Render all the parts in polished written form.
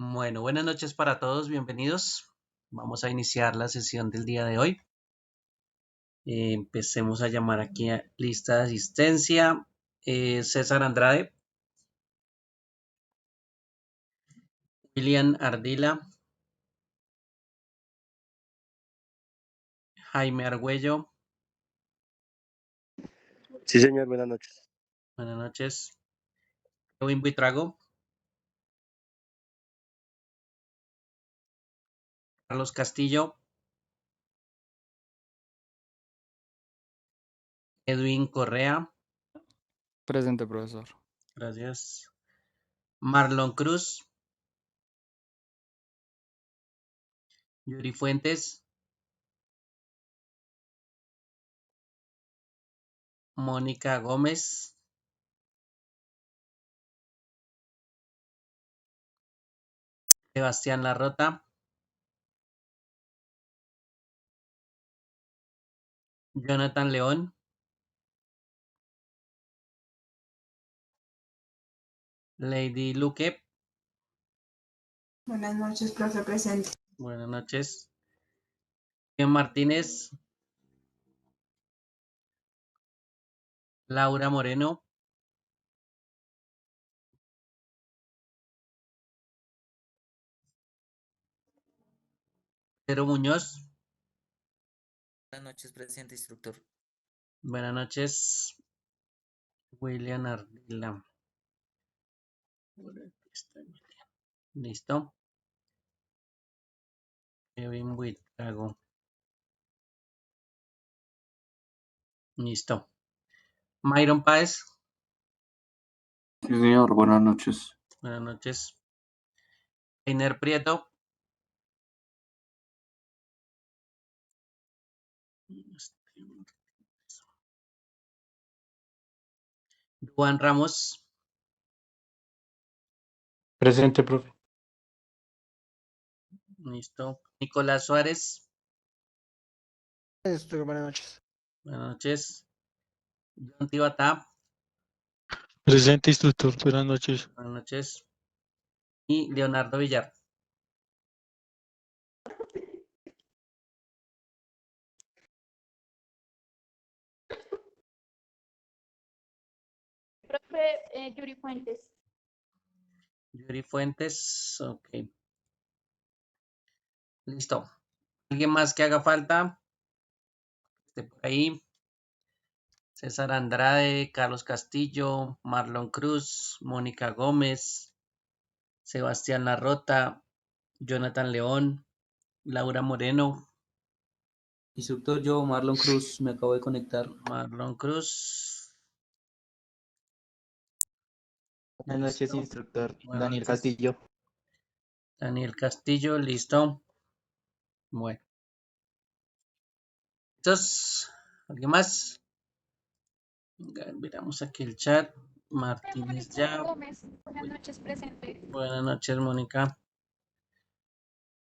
Bueno, buenas noches para todos, bienvenidos. Vamos a iniciar la sesión del día de hoy. Empecemos a llamar aquí a lista de asistencia. César Andrade, William Ardila, Jaime Argüello, Sí, señor, buenas noches. buenas noches. Kevin Buitrago, Carlos Castillo, Edwin Correa, Presente, profesor. gracias. Marlon Cruz, Yuri Fuentes, Mónica Gómez, Sebastián Larrota, Jonathan León, Lady Luque, Buenas noches, profe presente. buenas noches. Ken Martínez, Laura Moreno, Pedro Muñoz, Buenas noches, presidente instructor. buenas noches. William Ardila. Listo. Kevin Buitrago. Listo. Myron Páez. Sí, señor, buenas noches. Buenas noches. Einer Prieto. Juan Ramos. Presente, profe. Listo. Nicolás Suárez. Buenas noches. Buenas noches. John Tibatá. Presente, instructor. Buenas noches. Buenas noches. Y Leonardo Villar. Profe, Yuri Fuentes. Yuri Fuentes. Ok. Listo. ¿Alguien más que haga falta? Esté por ahí. César Andrade, Carlos Castillo, Marlon Cruz, Mónica Gómez, Sebastián Larrota, Jonathan León, Laura Moreno, Instructor, yo, Marlon Cruz, me acabo de conectar. Marlon Cruz. Buenas noches, Listo. instructor. Buenas Daniel noches. Castillo. Daniel Castillo, listo. Bueno. Entonces, ¿alguien más? Miramos aquí el chat. Martínez ya. Gómez. Buenas noches, presente. Buenas noches, Mónica.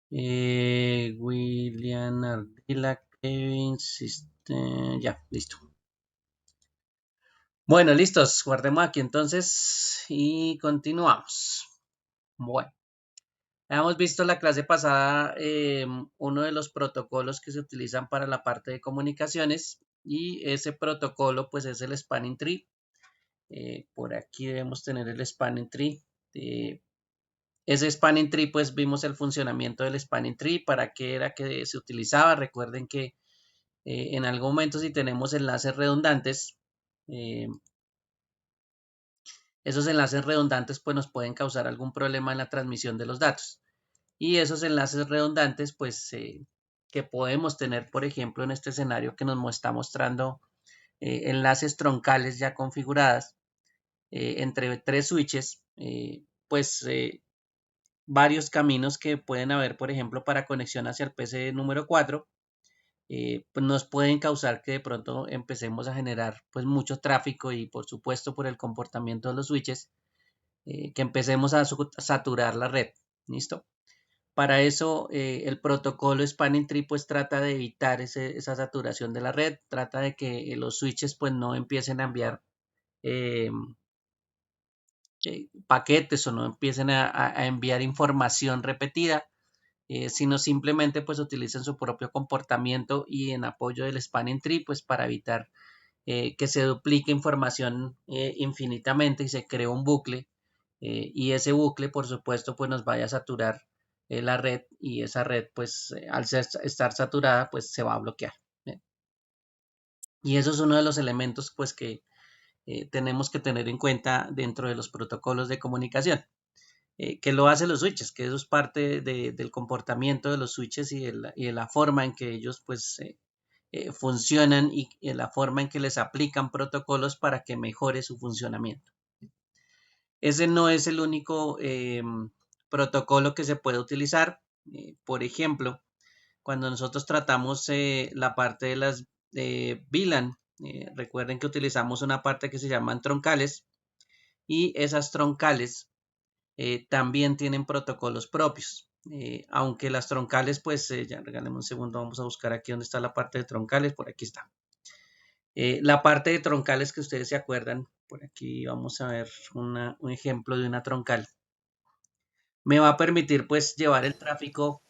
William Ardila, Kevin, ya, listo. Bueno, listos. Guardemos aquí entonces y continuamos. Bueno, hemos visto la clase pasada uno de los protocolos que se utilizan para la parte de comunicaciones y ese protocolo pues es el Spanning Tree. Por aquí debemos tener el Spanning Tree. Ese Spanning Tree pues vimos el funcionamiento del Spanning Tree, para qué era que se utilizaba. Recuerden que en algún momento si tenemos enlaces redundantes, esos enlaces redundantes pues nos pueden causar algún problema en la transmisión de los datos. Y esos enlaces redundantes pues que podemos tener, por ejemplo, en este escenario que nos está mostrando enlaces troncales ya configuradas entre tres switches, pues varios caminos que pueden haber, por ejemplo, para conexión hacia el PC número 4, pues nos pueden causar que de pronto empecemos a generar pues mucho tráfico y por supuesto por el comportamiento de los switches, que empecemos a saturar la red. ¿Listo? Para eso el protocolo Spanning Tree pues trata de evitar esa saturación de la red, trata de que los switches pues no empiecen a enviar paquetes o no empiecen a enviar información repetida, sino simplemente pues utilicen su propio comportamiento y en apoyo del spanning tree pues para evitar que se duplique información infinitamente y se cree un bucle y ese bucle por supuesto pues nos vaya a saturar la red y esa red pues al estar saturada pues se va a bloquear. Y eso es uno de los elementos pues que tenemos que tener en cuenta dentro de los protocolos de comunicación. Que lo hacen los switches, que eso es parte del comportamiento de los switches y de la forma en que ellos pues funcionan y la forma en que les aplican protocolos para que mejore su funcionamiento. Ese no es el único protocolo que se puede utilizar. Por ejemplo, cuando nosotros tratamos la parte de las VLAN, recuerden que utilizamos una parte que se llaman troncales y esas troncales también tienen protocolos propios. Aunque las troncales, pues ya regáleme un segundo, vamos a buscar aquí donde está la parte de troncales, por aquí está. La parte de troncales que ustedes se acuerdan, por aquí vamos a ver un ejemplo de una troncal. Me va a permitir pues llevar el tráfico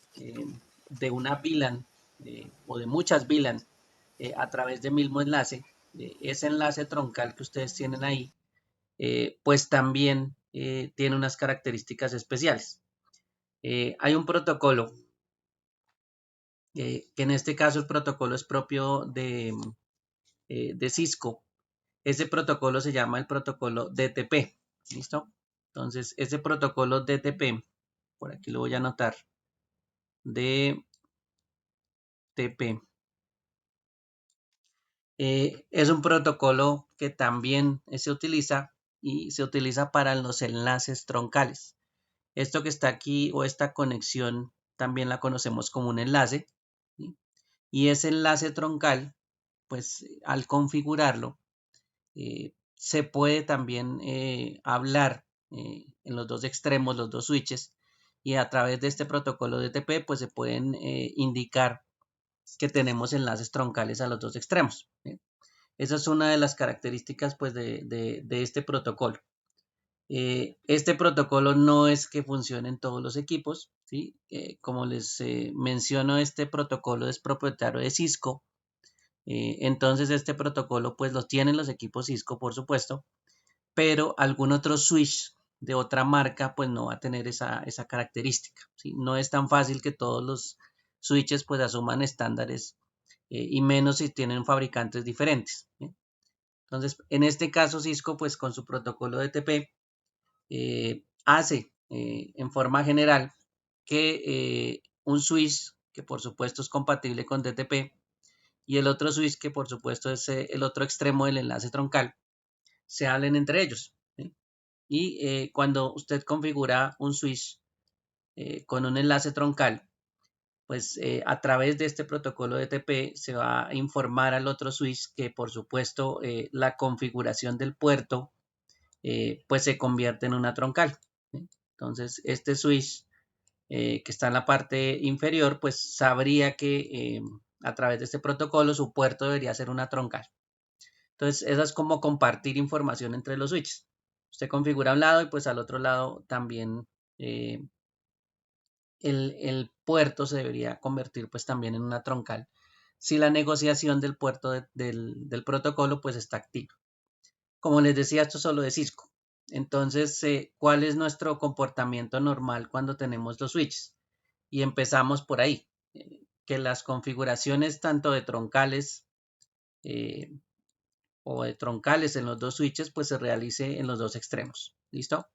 de una VLAN o de muchas VLAN a través del mismo enlace. Ese enlace troncal que ustedes tienen ahí, pues también tiene unas características especiales. Hay un protocolo, que en este caso el protocolo es propio de Cisco. Ese protocolo se llama el protocolo DTP. ¿Listo? Entonces, ese protocolo DTP, por aquí lo voy a anotar, DTP, es un protocolo que también se utiliza y se utiliza para los enlaces troncales. Esto que está aquí o esta conexión también la conocemos como un enlace, ¿sí? Y ese enlace troncal, pues al configurarlo, se puede también hablar en los dos extremos, los dos switches, y a través de este protocolo DTP, pues se pueden indicar que tenemos enlaces troncales a los dos extremos. Esa es una de las características pues, de este protocolo. Este protocolo no es que funcione en todos los equipos, ¿sí? Como les menciono, este protocolo es propietario de Cisco. Entonces este protocolo pues lo tienen los equipos Cisco, por supuesto, pero algún otro switch de otra marca pues no va a tener esa característica, ¿sí? No es tan fácil que todos los switches pues asuman estándares y menos si tienen fabricantes diferentes, ¿sí? Entonces en este caso Cisco pues con su protocolo DTP hace en forma general que un switch que por supuesto es compatible con DTP y el otro switch que por supuesto es el otro extremo del enlace troncal se hablen entre ellos, ¿sí? Y cuando usted configura un switch con un enlace troncal, pues a través de este protocolo DTP se va a informar al otro switch que por supuesto la configuración del puerto pues se convierte en una troncal, ¿sí? Entonces este switch que está en la parte inferior pues sabría que a través de este protocolo su puerto debería ser una troncal. Entonces esa es como compartir información entre los switches. Usted configura un lado y pues al otro lado también el puerto se debería convertir pues también en una troncal si la negociación del puerto del protocolo pues está activa. Como les decía, esto es solo de Cisco. Entonces, ¿cuál es nuestro comportamiento normal cuando tenemos los switches? Y empezamos por ahí, que las configuraciones tanto de troncales o de troncales en los dos switches pues se realice en los dos extremos. ¿Listo?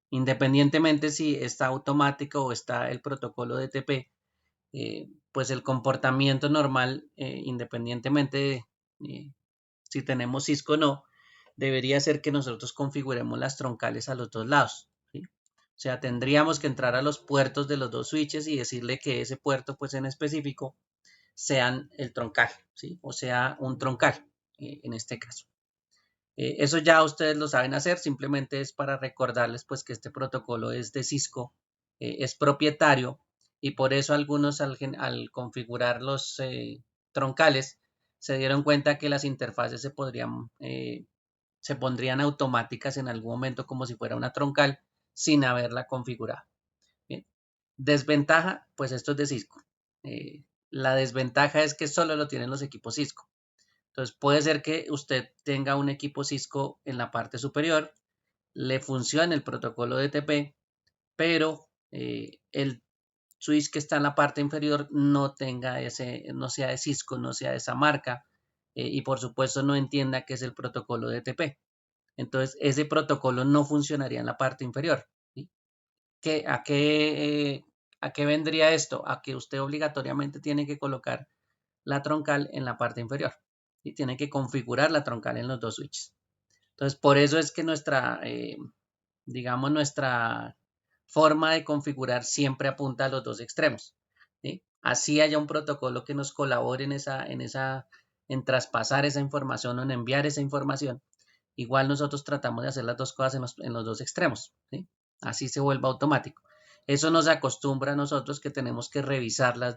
Independientemente si está automático o está el protocolo DTP, pues el comportamiento normal, independientemente de si tenemos Cisco o no, debería ser que nosotros configuremos las troncales a los dos lados, ¿sí? O sea, tendríamos que entrar a los puertos de los dos switches y decirle que ese puerto, pues en específico, sean el troncal, ¿sí? O sea, un troncal, en este caso. Eso ya ustedes lo saben hacer, simplemente es para recordarles pues que este protocolo es de Cisco, es propietario y por eso algunos al configurar los troncales se dieron cuenta que las interfaces se podrían se pondrían automáticas en algún momento como si fuera una troncal sin haberla configurado. Bien. Desventaja, pues esto es de Cisco. La desventaja es que solo lo tienen los equipos Cisco. Entonces puede ser que usted tenga un equipo Cisco en la parte superior, le funcione el protocolo DTP, pero el switch que está en la parte inferior no tenga no sea de Cisco, no sea de esa marca, y por supuesto no entienda qué es el protocolo DTP. Entonces ese protocolo no funcionaría en la parte inferior. ¿Sí? ¿A qué vendría esto? A que usted obligatoriamente tiene que colocar la troncal en la parte inferior y tiene que configurar la troncal en los dos switches. Entonces, por eso es que digamos, nuestra forma de configurar siempre apunta a los dos extremos. ¿Sí? Así haya un protocolo que nos colabore en traspasar esa información o en enviar esa información. Igual nosotros tratamos de hacer las dos cosas en los dos extremos. ¿Sí? Así se vuelve automático. Eso nos acostumbra a nosotros que tenemos que revisar los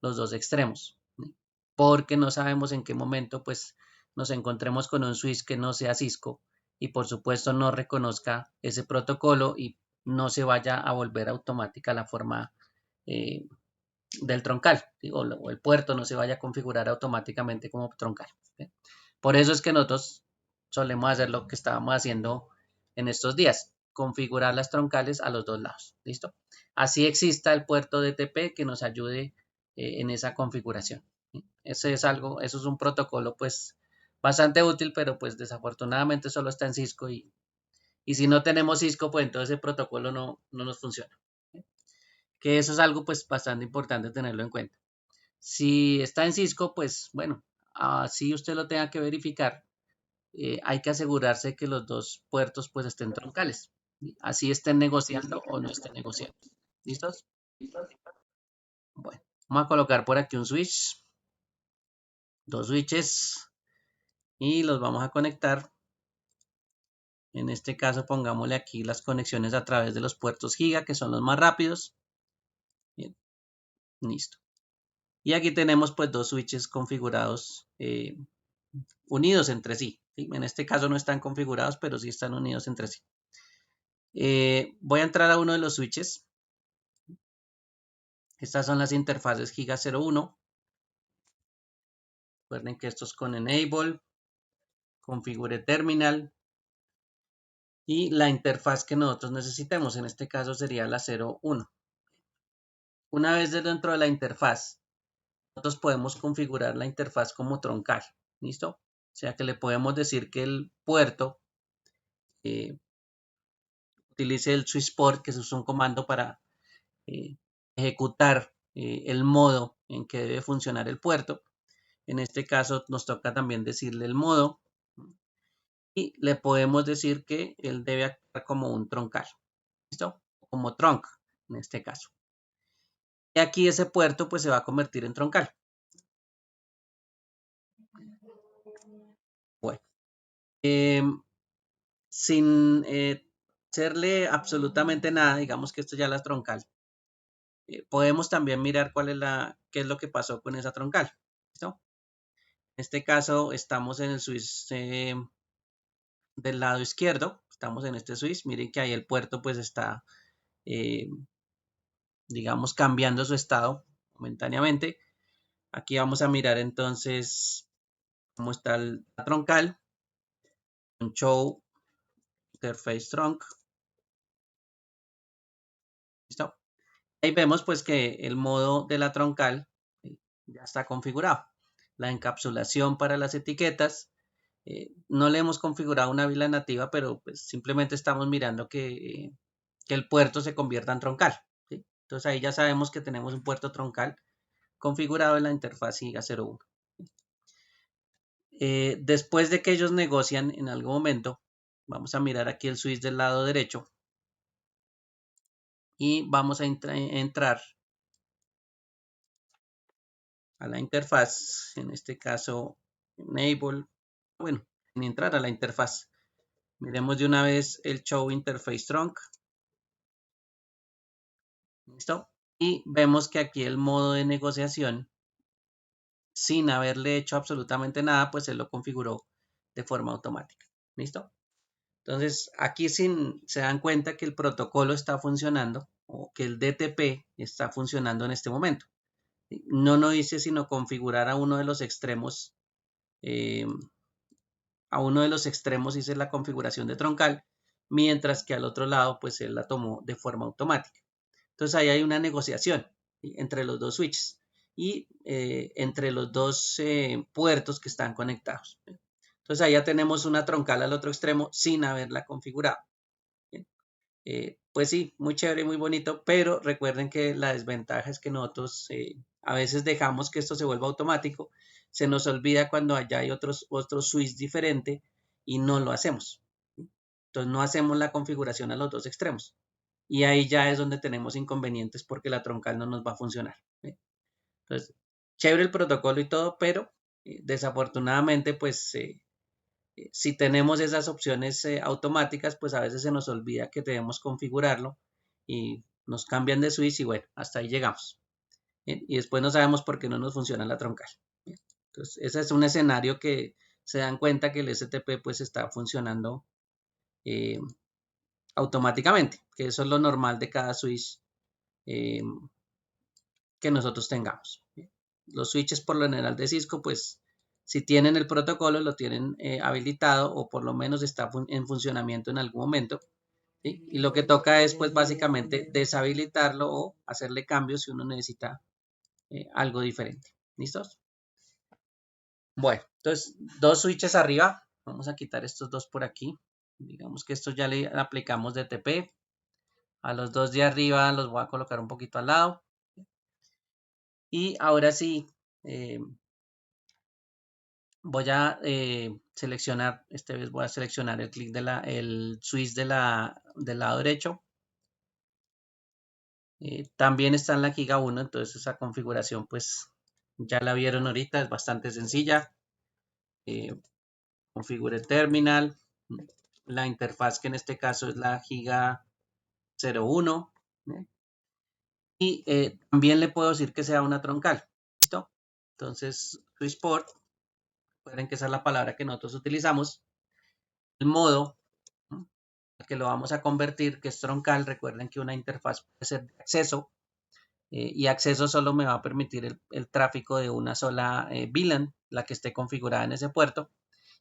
dos extremos. ¿Sí? Porque no sabemos en qué momento pues, nos encontremos con un switch que no sea Cisco y por supuesto no reconozca ese protocolo y no se vaya a volver automática la forma del troncal, ¿sí? o el puerto no se vaya a configurar automáticamente como troncal. ¿Sí? Por eso es que nosotros solemos hacer lo que estábamos haciendo en estos días, configurar las troncales a los dos lados. ¿Listo? Así exista el puerto DTP que nos ayude en esa configuración. ¿Sí? Eso es un protocolo pues bastante útil, pero pues desafortunadamente solo está en Cisco y si no tenemos Cisco, pues entonces el protocolo no nos funciona. ¿Sí? Que eso es algo pues bastante importante tenerlo en cuenta. Si está en Cisco, pues bueno, así usted lo tenga que verificar, hay que asegurarse que los dos puertos pues estén troncales. ¿Sí? Así estén negociando o no estén negociando. ¿Listos? Bueno, vamos a colocar por aquí un switch, dos switches y los vamos a conectar. En este caso pongámosle aquí las conexiones a través de los puertos Giga, que son los más rápidos. Bien, listo. Y aquí tenemos pues dos switches configurados unidos entre sí, ¿sí? En este caso no están configurados, pero sí están unidos entre sí. Voy a entrar a uno de los switches. Estas son las interfaces Giga 01. Recuerden que esto es con Enable, configure terminal y la interfaz que nosotros necesitemos. En este caso sería la 01. Una vez dentro de la interfaz, nosotros podemos configurar la interfaz como troncal. ¿Listo? O sea que le podemos decir que el puerto utilice el switch port, que es un comando para ejecutar el modo en que debe funcionar el puerto. En este caso nos toca también decirle el modo y le podemos decir que él debe actuar como un troncal. ¿Listo? Como trunk en este caso. Y aquí ese puerto pues se va a convertir en troncal. Bueno. Sin hacerle absolutamente nada, digamos que esto ya es troncal. Podemos también mirar qué es lo que pasó con esa troncal. ¿Listo? En este caso estamos en el switch del lado izquierdo, estamos en este switch, miren que ahí el puerto pues está, digamos, cambiando su estado momentáneamente. Aquí vamos a mirar entonces cómo está la troncal, un show interface trunk. ¿Listo? Ahí vemos pues que el modo de la troncal ya está configurado. La encapsulación para las etiquetas, no le hemos configurado una vila nativa, pero pues simplemente estamos mirando que el puerto se convierta en troncal. ¿Sí? Entonces ahí ya sabemos que tenemos un puerto troncal configurado en la interfaz Giga 01. Después de que ellos negocian en algún momento, vamos a mirar aquí el switch del lado derecho y vamos a entrar a la interfaz, en este caso Enable, bueno, en entrar a la interfaz. Miremos de una vez el Show Interface Trunk. ¿Listo? Y vemos que aquí el modo de negociación, sin haberle hecho absolutamente nada, pues él lo configuró de forma automática. ¿Listo? Entonces, aquí se dan cuenta que el protocolo está funcionando o que el DTP está funcionando en este momento. No dice sino configurar a uno de los extremos. A uno de los extremos hice la configuración de troncal, mientras que al otro lado, pues él la tomó de forma automática. Entonces, ahí hay una negociación, ¿sí?, entre los dos switches y entre los dos puertos que están conectados. Entonces, ahí ya tenemos una troncal al otro extremo sin haberla configurado. Pues sí, muy chévere, muy bonito, pero recuerden que la desventaja es que nosotros a veces dejamos que esto se vuelva automático, se nos olvida cuando allá hay otros switch diferente y no lo hacemos. Entonces no hacemos la configuración a los dos extremos y ahí ya es donde tenemos inconvenientes porque la troncal no nos va a funcionar. Entonces, chévere el protocolo y todo, pero desafortunadamente pues si tenemos esas opciones automáticas, pues a veces se nos olvida que debemos configurarlo y nos cambian de switch y bueno, hasta ahí llegamos. Bien, y después no sabemos por qué no nos funciona la troncal. Bien, entonces, ese es un escenario que se dan cuenta que el STP pues está funcionando automáticamente, que eso es lo normal de cada switch que nosotros tengamos. Bien, los switches por lo general de Cisco pues si tienen el protocolo, lo tienen habilitado o por lo menos está en funcionamiento en algún momento. ¿Sí? Y lo que toca es pues básicamente deshabilitarlo o hacerle cambios si uno necesita algo diferente. ¿Listos? Bueno, entonces dos switches arriba. Vamos a quitar estos dos por aquí. Digamos que estos ya le aplicamos DTP. A los dos de arriba los voy a colocar un poquito al lado. Y ahora sí, voy a seleccionar, esta vez voy a seleccionar el clic el switch del lado derecho. También está en la Giga 1, entonces esa configuración pues ya la vieron ahorita, es bastante sencilla. Configure el terminal, la interfaz que en este caso es la Giga 01. Y también le puedo decir que sea una troncal. ¿Listo? Entonces, switchport, recuerden que esa es la palabra que nosotros utilizamos. El modo que lo vamos a convertir, que es troncal, recuerden que una interfaz puede ser de acceso y acceso solo me va a permitir el tráfico de una sola VLAN, la que esté configurada en ese puerto,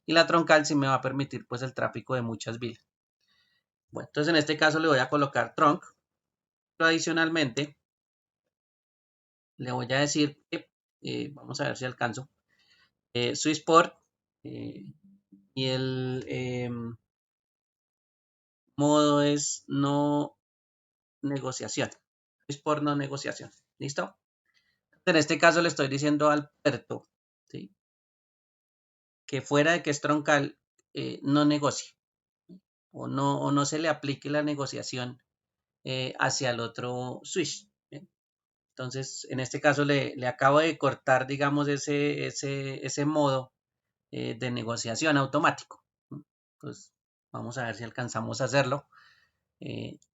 y la troncal sí me va a permitir pues el tráfico de muchas VLAN. Bueno, entonces en este caso le voy a colocar trunk, pero adicionalmente le voy a decir que, vamos a ver si alcanzo, switchport y el modo es no negociación. Switchport no negociación. ¿Listo? En este caso le estoy diciendo al puerto, ¿sí?, que fuera de que es troncal, no negocie o no se le aplique la negociación hacia el otro switch. ¿Bien? Entonces, en este caso le acabo de cortar, digamos, ese modo de negociación automático. Entonces, vamos a ver si alcanzamos a hacerlo.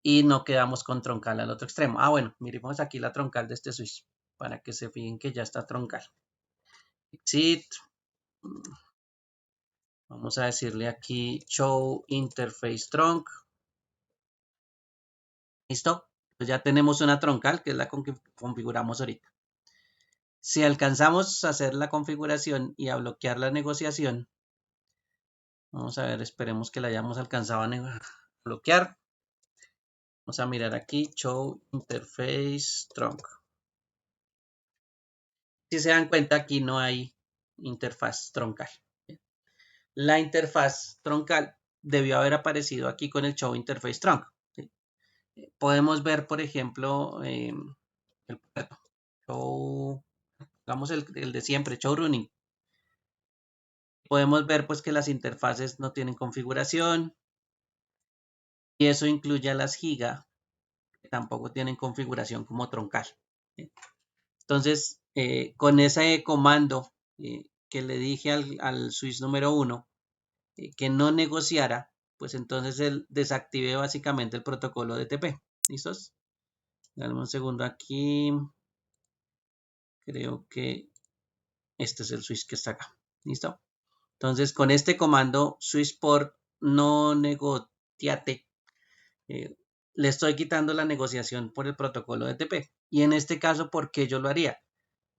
Y no quedamos con troncal al otro extremo. Ah, bueno, miremos aquí la troncal de este switch para que se fijen que ya está troncal. Exit. Vamos a decirle aquí show interface trunk. ¿Listo? Pues ya tenemos una troncal que es la que configuramos ahorita. Si alcanzamos a hacer la configuración y a bloquear la negociación, vamos a ver, esperemos que la hayamos alcanzado a bloquear. Vamos a mirar aquí, show interface trunk. Si se dan cuenta, aquí no hay interfaz troncal. La interfaz troncal debió haber aparecido aquí con el show interface trunk. ¿Sí? Podemos ver, por ejemplo, el puerto. Show, digamos el de siempre, show running. Podemos ver pues que las interfaces no tienen configuración y eso incluye a las Giga que tampoco tienen configuración como troncal. Entonces, con ese comando que le dije al switch número 1 que no negociara, pues entonces él desactive básicamente el protocolo DTP. ¿Listos? Dame un segundo aquí. Creo que este es el switch que está acá. ¿Listo? Entonces, con este comando switchport no negociate, le estoy quitando la negociación por el protocolo DTP. Y en este caso, ¿por qué yo lo haría?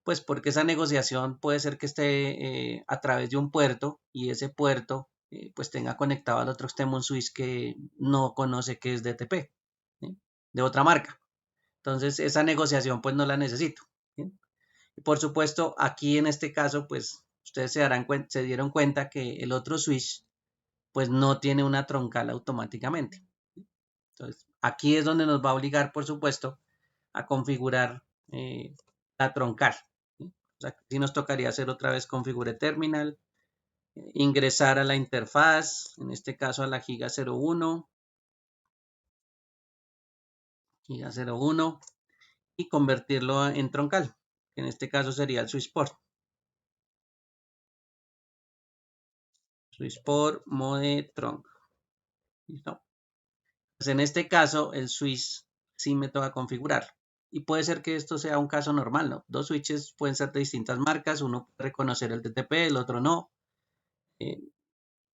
Pues porque esa negociación puede ser que esté a través de un puerto y ese puerto pues tenga conectado al otro extremo un switch que no conoce que es DTP, ¿sí? De otra marca. Entonces esa negociación pues no la necesito, ¿sí? Y por supuesto aquí en este caso pues ustedes se dieron cuenta que el otro switch pues no tiene una troncal automáticamente. Entonces aquí es donde nos va a obligar por supuesto a configurar la troncal, ¿sí? O sea, sí nos tocaría hacer otra vez configure terminal, ingresar a la interfaz, en este caso a la giga 01, y convertirlo en troncal, que en este caso sería el switchport. Switchport mode trunk. ¿Listo? Pues en este caso el switch sí me toca configurar. Y puede ser que esto sea un caso normal, ¿no? Dos switches pueden ser de distintas marcas, uno puede reconocer el DTP, el otro no.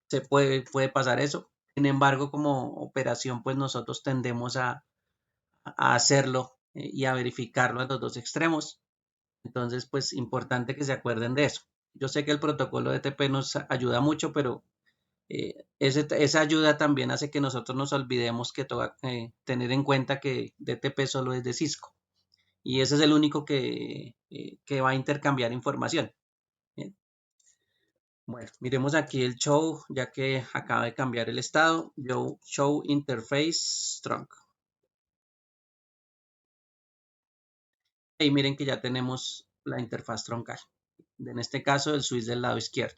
Se puede pasar eso. Sin embargo, como operación, pues nosotros tendemos a hacerlo y a verificarlo a los dos extremos. Entonces, pues importante que se acuerden de eso. Yo sé que el protocolo de TP nos ayuda mucho, pero esa ayuda también hace que nosotros nos olvidemos que toca tener en cuenta que DTP solo es de Cisco. Y ese es el único que va a intercambiar información. Bien. Bueno, miremos aquí el show, ya que acaba de cambiar el estado. Show interface trunk. Y miren que ya tenemos la interfaz troncal. En este caso, el switch del lado izquierdo.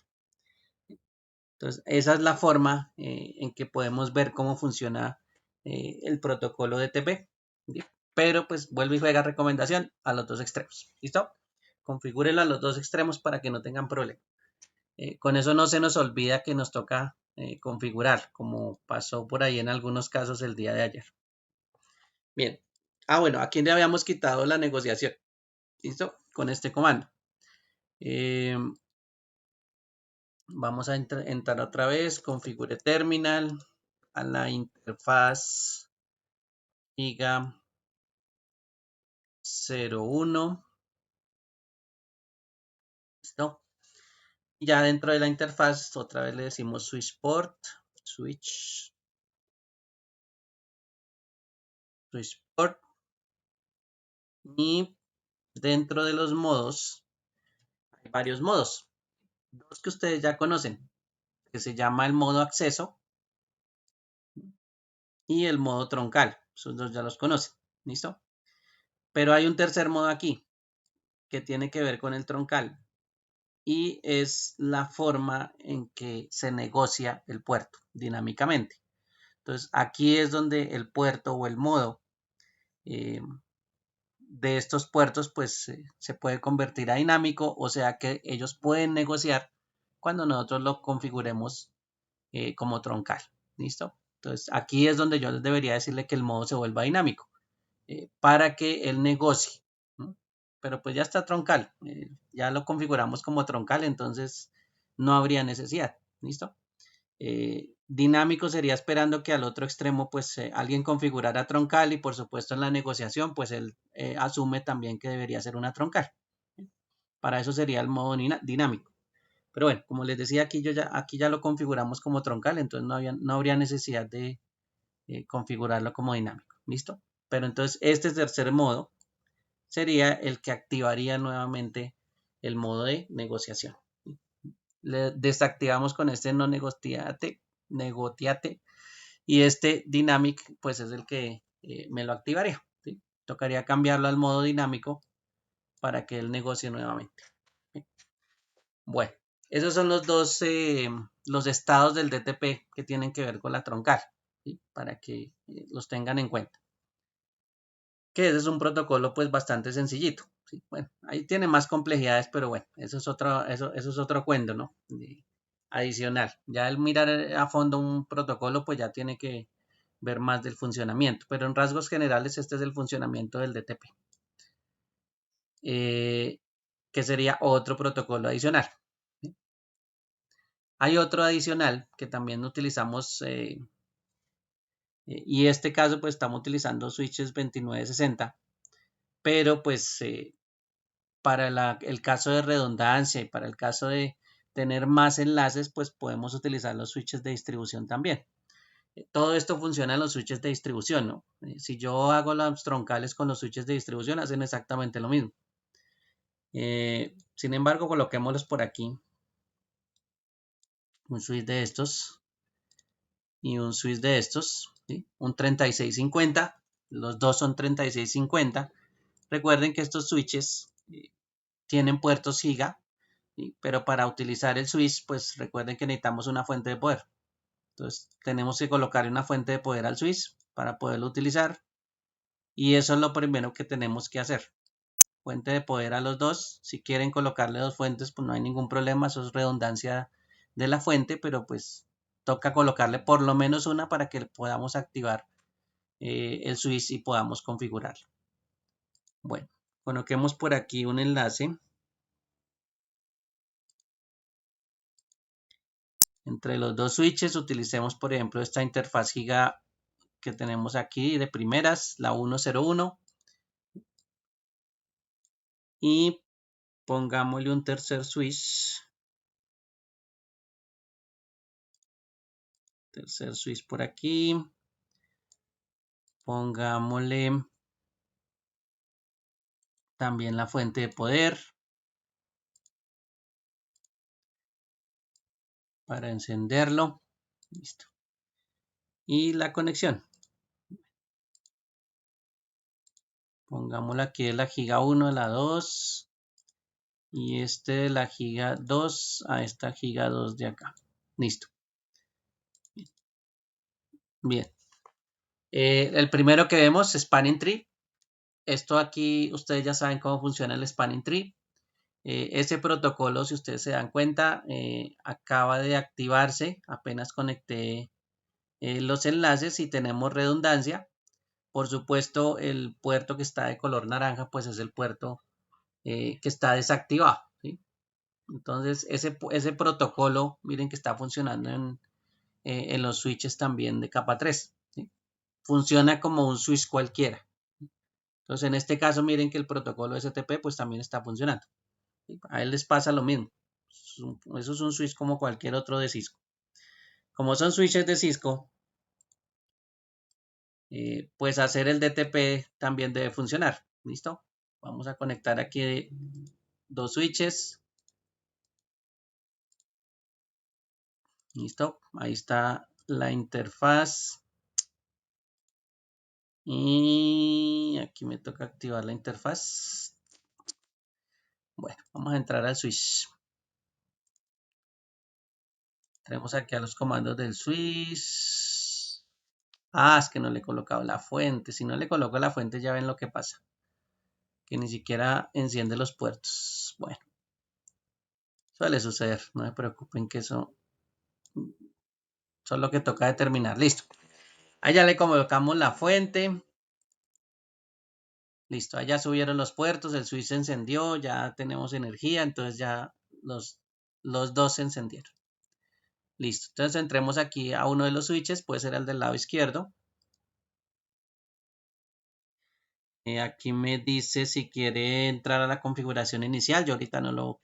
Entonces, esa es la forma en que podemos ver cómo funciona el protocolo de TP. Pero, pues, vuelve y juega recomendación a los dos extremos. ¿Listo? Configúrelo a los dos extremos para que no tengan problema. Con eso no se nos olvida que nos toca configurar, como pasó por ahí en algunos casos el día de ayer. Bien. Bueno, aquí le habíamos quitado la negociación. ¿Listo? Con este comando. Vamos a entrar otra vez, configure terminal, a la interfaz giga 01. ¿Listo? Y ya dentro de la interfaz otra vez le decimos switchport, switchport, y dentro de los modos hay varios modos, dos que ustedes ya conocen, que se llama el modo acceso y el modo troncal. Esos dos ya los conocen. ¿Listo? Pero hay un tercer modo aquí que tiene que ver con el troncal y es la forma en que se negocia el puerto dinámicamente. Entonces aquí es donde el puerto o el modo de estos puertos pues se puede convertir a dinámico, o sea que ellos pueden negociar cuando nosotros lo configuremos como troncal. ¿Listo? Entonces aquí es donde yo les debería decirle que el modo se vuelva dinámico para que él negocie, ¿no? Pero pues ya está troncal, ya lo configuramos como troncal, entonces no habría necesidad. ¿Listo? Dinámico sería esperando que al otro extremo pues alguien configurara troncal y por supuesto en la negociación pues él asume también que debería ser una troncal. Para eso sería el modo dinámico. Pero bueno, como les decía aquí ya lo configuramos como troncal, entonces no habría necesidad de configurarlo como dinámico. ¿Listo? Pero entonces este tercer modo sería el que activaría nuevamente el modo de negociación. Le desactivamos con este no negociate y este dynamic pues es el que me lo activaría. ¿Sí? Tocaría cambiarlo al modo dinámico para que él negocie nuevamente. ¿Sí? Bueno, esos son los dos los estados del DTP que tienen que ver con la troncal, ¿sí? Para que los tengan en cuenta. Que ese es un protocolo pues bastante sencillito. ¿Sí? Bueno, ahí tiene más complejidades, pero bueno, eso es otro cuento, ¿no? Adicional. Ya el mirar a fondo un protocolo pues ya tiene que ver más del funcionamiento, pero en rasgos generales este es el funcionamiento del DTP. Que sería otro protocolo adicional. ¿Sí? Hay otro adicional que también utilizamos, y este caso pues estamos utilizando switches 2960, pero pues para el caso de redundancia y para el caso de tener más enlaces, pues podemos utilizar los switches de distribución también. Todo esto funciona en los switches de distribución, ¿no? Si yo hago los troncales con los switches de distribución, hacen exactamente lo mismo. Sin embargo, coloquémoslos por aquí. Un switch de estos y un switch de estos, ¿sí? Un 3650, los dos son 3650. Recuerden que estos switches tienen puertos giga, ¿sí? Pero para utilizar el switch, pues recuerden que necesitamos una fuente de poder. Entonces tenemos que colocar una fuente de poder al switch para poderlo utilizar. Y eso es lo primero que tenemos que hacer. Fuente de poder a los dos. Si quieren colocarle dos fuentes, pues no hay ningún problema. Eso es redundancia de la fuente, pero pues toca colocarle por lo menos una para que podamos activar el switch y podamos configurarlo. Bueno, coloquemos por aquí un enlace entre los dos switches. Utilicemos, por ejemplo, esta interfaz giga que tenemos aquí de primeras, la 101. Y pongámosle un tercer switch. Tercer switch por aquí. Pongámosle también la fuente de poder para encenderlo. Listo. Y la conexión. Pongámosle aquí de la giga 1 a la 2. Y este de la giga 2 a esta giga 2 de acá. Listo. Bien. El primero que vemos, Spanning Tree. Esto aquí, ustedes ya saben cómo funciona el Spanning Tree. Ese protocolo, si ustedes se dan cuenta, acaba de activarse. Apenas conecté los enlaces y tenemos redundancia. Por supuesto, el puerto que está de color naranja, pues es el puerto que está desactivado, ¿sí? Entonces, ese protocolo, miren que está funcionando en los switches también de capa 3, ¿sí? Funciona como un switch cualquiera. Entonces, en este caso, miren que el protocolo STP pues también está funcionando, ¿sí? A él les pasa lo mismo. Eso es un switch como cualquier otro de Cisco. Como son switches de Cisco, pues hacer el DTP también debe funcionar. ¿Listo? Vamos a conectar aquí dos switches. Listo. Ahí está la interfaz. Y aquí me toca activar la interfaz. Bueno, vamos a entrar al switch. Tenemos aquí a los comandos del switch. Ah, es que no le he colocado la fuente. Si no le coloco la fuente, ya ven lo que pasa. Que ni siquiera enciende los puertos. Bueno, suele suceder. No se preocupen que eso es lo que toca determinar. Listo. Allá le colocamos la fuente. Listo, allá subieron los puertos, el switch se encendió, ya tenemos energía, entonces ya los dos se encendieron. Listo, entonces entremos aquí a uno de los switches, puede ser el del lado izquierdo. Aquí me dice si quiere entrar a la configuración inicial. Yo ahorita no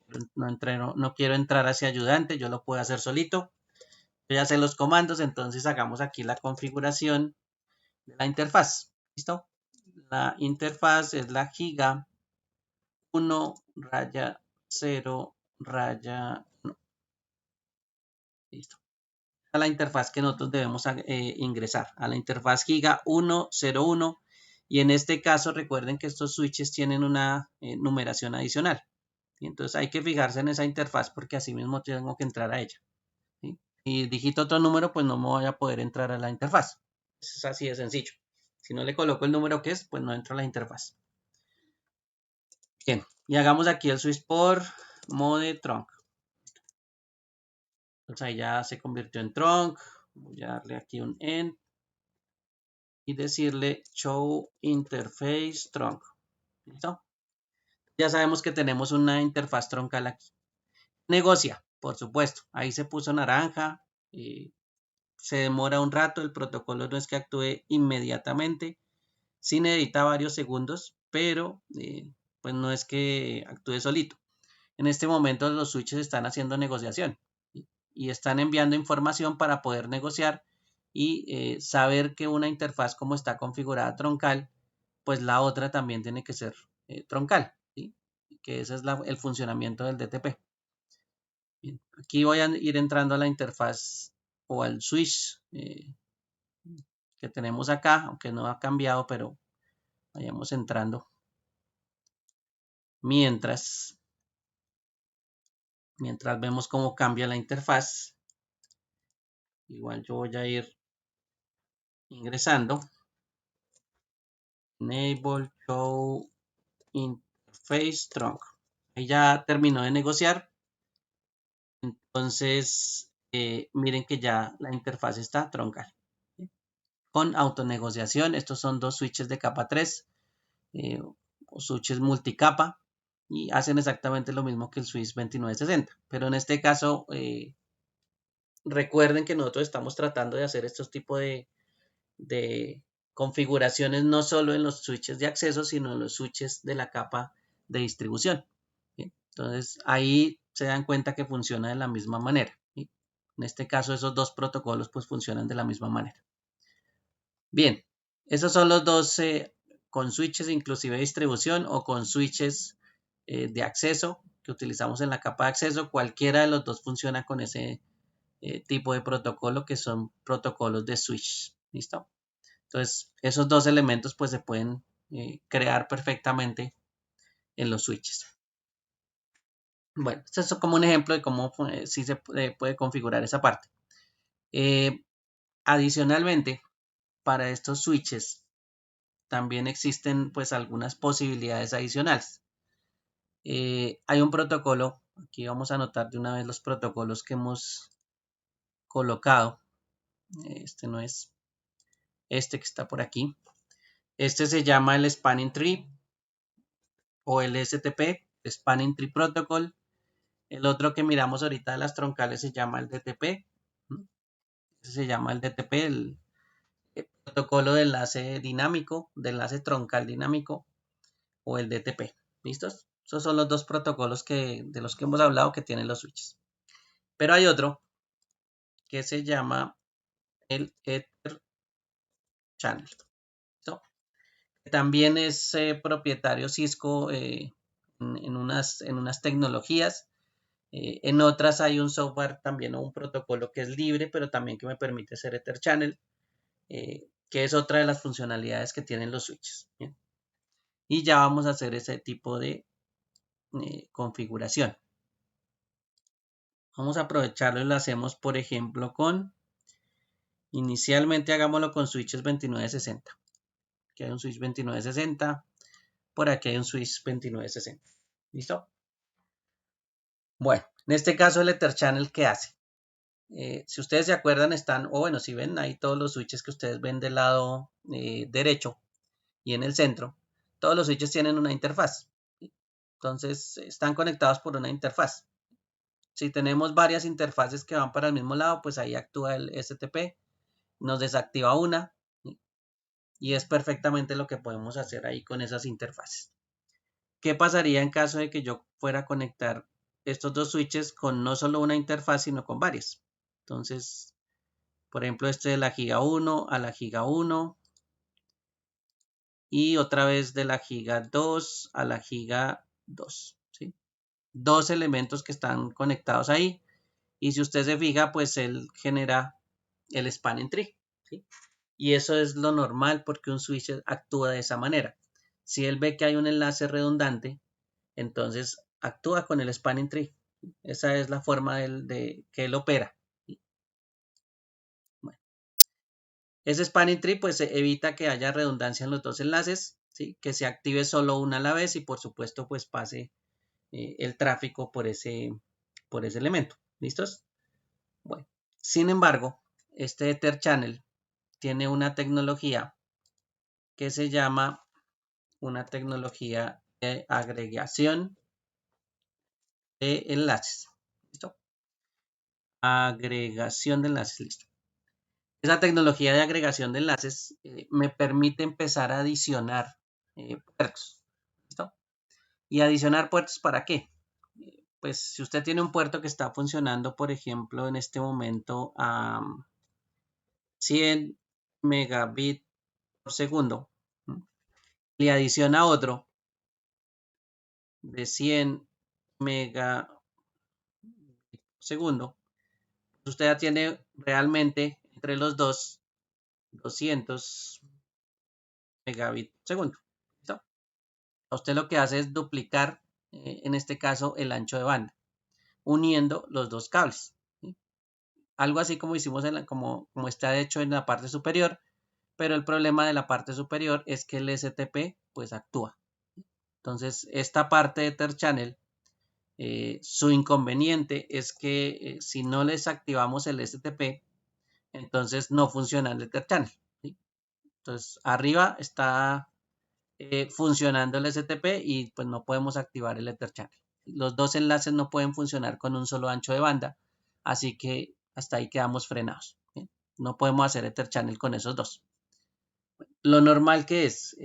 quiero entrar hacia ayudante, yo lo puedo hacer solito. Yo ya sé los comandos, entonces hagamos aquí la configuración de la interfaz. ¿Listo? La interfaz es la giga 1-0-1. Listo. A la interfaz que nosotros debemos ingresar, a la interfaz giga 101. Y en este caso recuerden que estos switches tienen una numeración adicional. ¿Sí? Entonces hay que fijarse en esa interfaz porque así mismo tengo que entrar a ella. ¿Sí? Si digito otro número, pues no me voy a poder entrar a la interfaz. Es así de sencillo. Si no le coloco el número que es, pues no entro a la interfaz. Bien, y hagamos aquí el switch por mode trunk. Entonces ahí ya se convirtió en trunk. Voy a darle aquí un end y decirle show interface trunk. ¿Listo? Ya sabemos que tenemos una interfaz troncal aquí. Negocia. por supuesto, ahí se puso naranja, se demora un rato, el protocolo no es que actúe inmediatamente, sí necesita varios segundos, pero pues no es que actúe solito. En este momento los switches están haciendo negociación y están enviando información para poder negociar y saber que una interfaz como está configurada troncal, pues la otra también tiene que ser troncal, ¿sí? Que ese es el funcionamiento del DTP. Bien, aquí voy a ir entrando a la interfaz o al switch que tenemos acá, aunque no ha cambiado, pero vayamos entrando. Mientras vemos cómo cambia la interfaz, igual yo voy a ir ingresando. Enable Show Interface Trunk. Ahí ya terminó de negociar. Entonces, miren que ya la interfaz está troncal. ¿Sí? Con autonegociación, estos son dos switches de capa 3 o switches multicapa y hacen exactamente lo mismo que el switch 2960. Pero en este caso, recuerden que nosotros estamos tratando de hacer estos tipos de configuraciones no solo en los switches de acceso, sino en los switches de la capa de distribución. ¿Sí? Entonces, ahí se dan cuenta que funciona de la misma manera. ¿Sí? En este caso, esos dos protocolos pues funcionan de la misma manera. Bien, esos son los dos con switches inclusive de distribución o con switches de acceso que utilizamos en la capa de acceso. Cualquiera de los dos funciona con ese tipo de protocolo que son protocolos de switch. ¿Listo? Entonces, esos dos elementos pues se pueden crear perfectamente en los switches. Bueno, esto es como un ejemplo de cómo sí se puede configurar esa parte. Adicionalmente, para estos switches también existen pues algunas posibilidades adicionales. Hay un protocolo, aquí vamos a anotar de una vez los protocolos que hemos colocado. Este no es este que está por aquí. Este se llama el Spanning Tree o el STP, Spanning Tree Protocol. El otro que miramos ahorita de las troncales se llama el DTP. Ese se llama el DTP, el protocolo de enlace dinámico, de enlace troncal dinámico o el DTP. ¿Listos? Esos son los dos protocolos de los que hemos hablado que tienen los switches. Pero hay otro que se llama el Ether Channel. ¿Listo? También es propietario Cisco en unas tecnologías. En otras hay un software también o un protocolo que es libre, pero también que me permite ser Ether Channel, que es otra de las funcionalidades que tienen los switches. ¿Bien? Y ya vamos a hacer ese tipo de configuración. Vamos a aprovecharlo y lo hacemos, por ejemplo, inicialmente hagámoslo con switches 2960. Aquí hay un switch 2960, por aquí hay un switch 2960. ¿Listo? Bueno, en este caso el Ether Channel, ¿qué hace? Si ustedes se acuerdan, si ven ahí todos los switches que ustedes ven del lado derecho y en el centro, todos los switches tienen una interfaz. Entonces, están conectados por una interfaz. Si tenemos varias interfaces que van para el mismo lado, pues ahí actúa el STP, nos desactiva una y es perfectamente lo que podemos hacer ahí con esas interfaces. ¿Qué pasaría en caso de que yo fuera a conectar estos dos switches con no solo una interfaz, sino con varias? Entonces, por ejemplo, este de la giga 1 a la giga 1 y otra vez de la giga 2 a la giga 2. ¿Sí? Dos elementos que están conectados ahí. Y si usted se fija, pues él genera el spanning tree. ¿Sí? Y eso es lo normal porque un switch actúa de esa manera. Si él ve que hay un enlace redundante, entonces actúa con el spanning tree. Esa es la forma que él opera. Bueno. Ese spanning tree pues evita que haya redundancia en los dos enlaces, ¿sí? Que se active solo una a la vez y por supuesto pues pase el tráfico por ese elemento. ¿Listos? Bueno, sin embargo, este Ether Channel tiene una tecnología que se llama una tecnología de agregación de enlaces. ¿Listo? agregación de enlaces, listo. Esa tecnología de agregación de enlaces me permite empezar a adicionar puertos, ¿listo? ¿Y adicionar puertos para qué? Pues si usted tiene un puerto que está funcionando, por ejemplo, en este momento a 100 megabits por segundo, le adiciona otro de 100 megabits por segundo, usted ya tiene realmente entre los dos 200 megabits por segundo. ¿Listo? Usted lo que hace es duplicar, en este caso, el ancho de banda, uniendo los dos cables. ¿Sí? Algo así como hicimos como está hecho en la parte superior, pero el problema de la parte superior es que el STP pues actúa. Entonces, esta parte de Ether Channel, su inconveniente es que si no les activamos el STP, entonces no funciona el Ether Channel. ¿Sí? Entonces, arriba está funcionando el STP y pues no podemos activar el Ether Channel. Los dos enlaces no pueden funcionar con un solo ancho de banda, así que hasta ahí quedamos frenados. ¿Sí? No podemos hacer Ether Channel con esos dos. Lo normal que es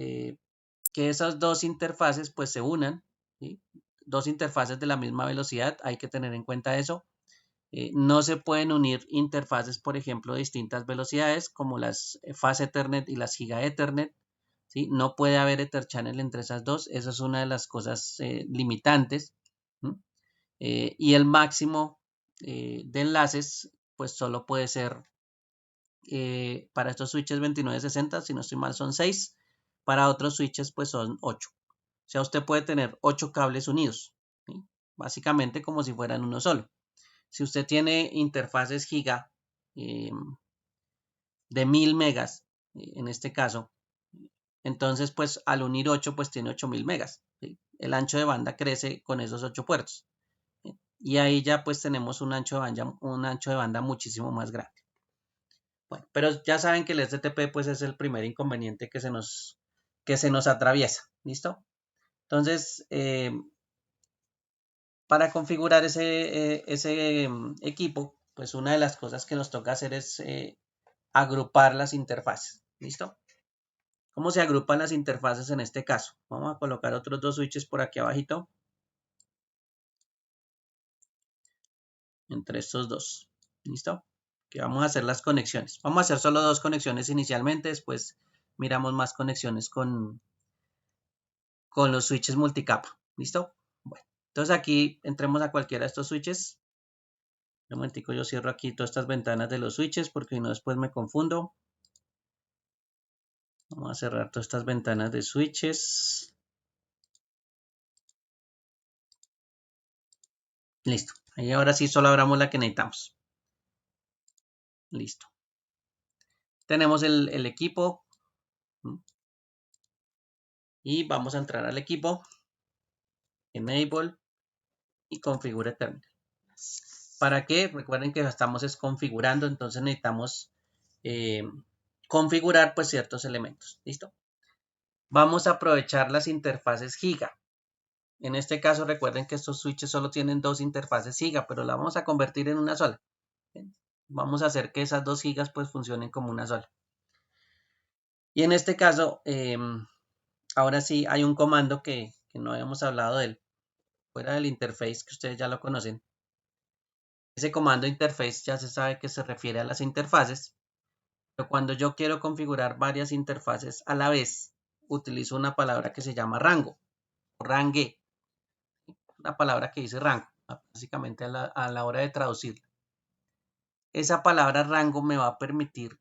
que esas dos interfaces pues se unan, ¿sí? Dos interfaces de la misma velocidad, hay que tener en cuenta eso. No se pueden unir interfaces, por ejemplo, de distintas velocidades como las Fast Ethernet y las Giga Ethernet. ¿Sí? No puede haber Ether Channel entre esas dos, esa es una de las cosas limitantes. Y el máximo de enlaces pues solo puede ser para estos switches 2960, si no estoy mal son 6, para otros switches pues son 8. O sea, usted puede tener 8 cables unidos, ¿sí? Básicamente como si fueran uno solo. Si usted tiene interfaces giga de 1000 megas, en este caso, entonces pues al unir 8 pues tiene 8000 megas. ¿Sí? El ancho de banda crece con esos 8 puertos. ¿Sí? Y ahí ya pues tenemos un ancho de banda muchísimo más grande. Bueno, pero ya saben que el STP pues es el primer inconveniente que se nos atraviesa. ¿Listo? Entonces, para configurar ese equipo, pues una de las cosas que nos toca hacer es agrupar las interfaces. ¿Listo? ¿Cómo se agrupan las interfaces en este caso? Vamos a colocar otros dos switches por aquí abajito. Entre estos dos. ¿Listo? Que vamos a hacer las conexiones. Vamos a hacer solo dos conexiones inicialmente, después miramos más conexiones con los switches multicapa. ¿Listo? Bueno, entonces aquí entremos a cualquiera de estos switches. Un momentico, yo cierro aquí todas estas ventanas de los switches porque si no después me confundo. Vamos a cerrar todas estas ventanas de switches. Listo. Ahí ahora sí solo abramos la que necesitamos. Listo. Tenemos el equipo. Y vamos a entrar al equipo. Enable. Y configure terminal. ¿Para qué? Recuerden que estamos configurando, entonces necesitamos configurar pues ciertos elementos. ¿Listo? Vamos a aprovechar las interfaces giga. En este caso recuerden que estos switches solo tienen dos interfaces giga, pero la vamos a convertir en una sola. Vamos a hacer que esas 2 gigas pues funcionen como una sola. Y en este caso, ahora sí hay un comando que no habíamos hablado de él, fuera del interface que ustedes ya lo conocen. Ese comando interface ya se sabe que se refiere a las interfaces, pero cuando yo quiero configurar varias interfaces a la vez, utilizo una palabra que se llama rango, o rangue, una palabra que dice rango, básicamente a la hora de traducirla. Esa palabra rango me va a permitir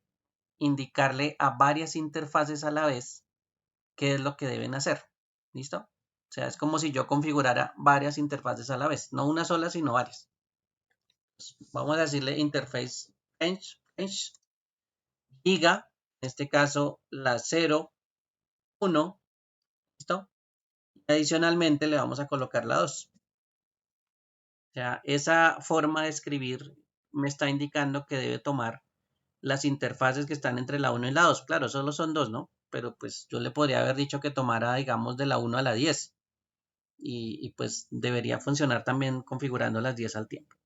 indicarle a varias interfaces a la vez qué es lo que deben hacer. ¿Listo? O sea, es como si yo configurara varias interfaces a la vez, no una sola, sino varias. Vamos a decirle interface range, giga, en este caso la 0, 1, ¿listo? Y adicionalmente le vamos a colocar la 2. O sea, esa forma de escribir me está indicando que debe tomar las interfaces que están entre la 1 y la 2. Claro, solo son 2, ¿no? Pero pues yo le podría haber dicho que tomara, digamos, de la 1 a la 10. Y pues debería funcionar también configurando las 10 al tiempo.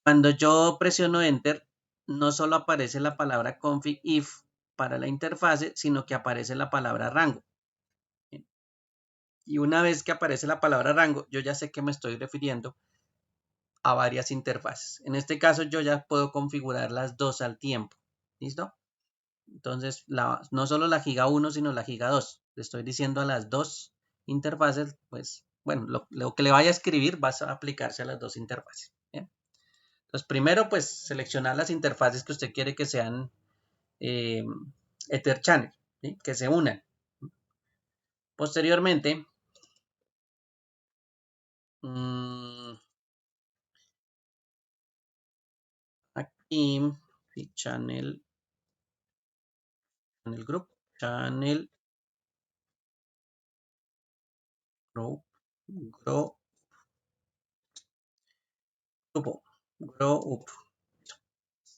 Cuando yo presiono Enter, no solo aparece la palabra config if para la interfase, sino que aparece la palabra rango. Y una vez que aparece la palabra rango, yo ya sé que me estoy refiriendo a varias interfaces. En este caso, yo ya puedo configurar las dos al tiempo. ¿Listo? Entonces, no solo la giga 1, sino la giga 2. Le estoy diciendo a las dos interfaces, pues, bueno, lo que le vaya a escribir va a aplicarse a las dos interfaces. ¿Bien? Entonces, primero, pues, seleccionar las interfaces que usted quiere que sean Ether Channel, ¿sí? Que se unan. Posteriormente, aquí, channel group, channel group, group.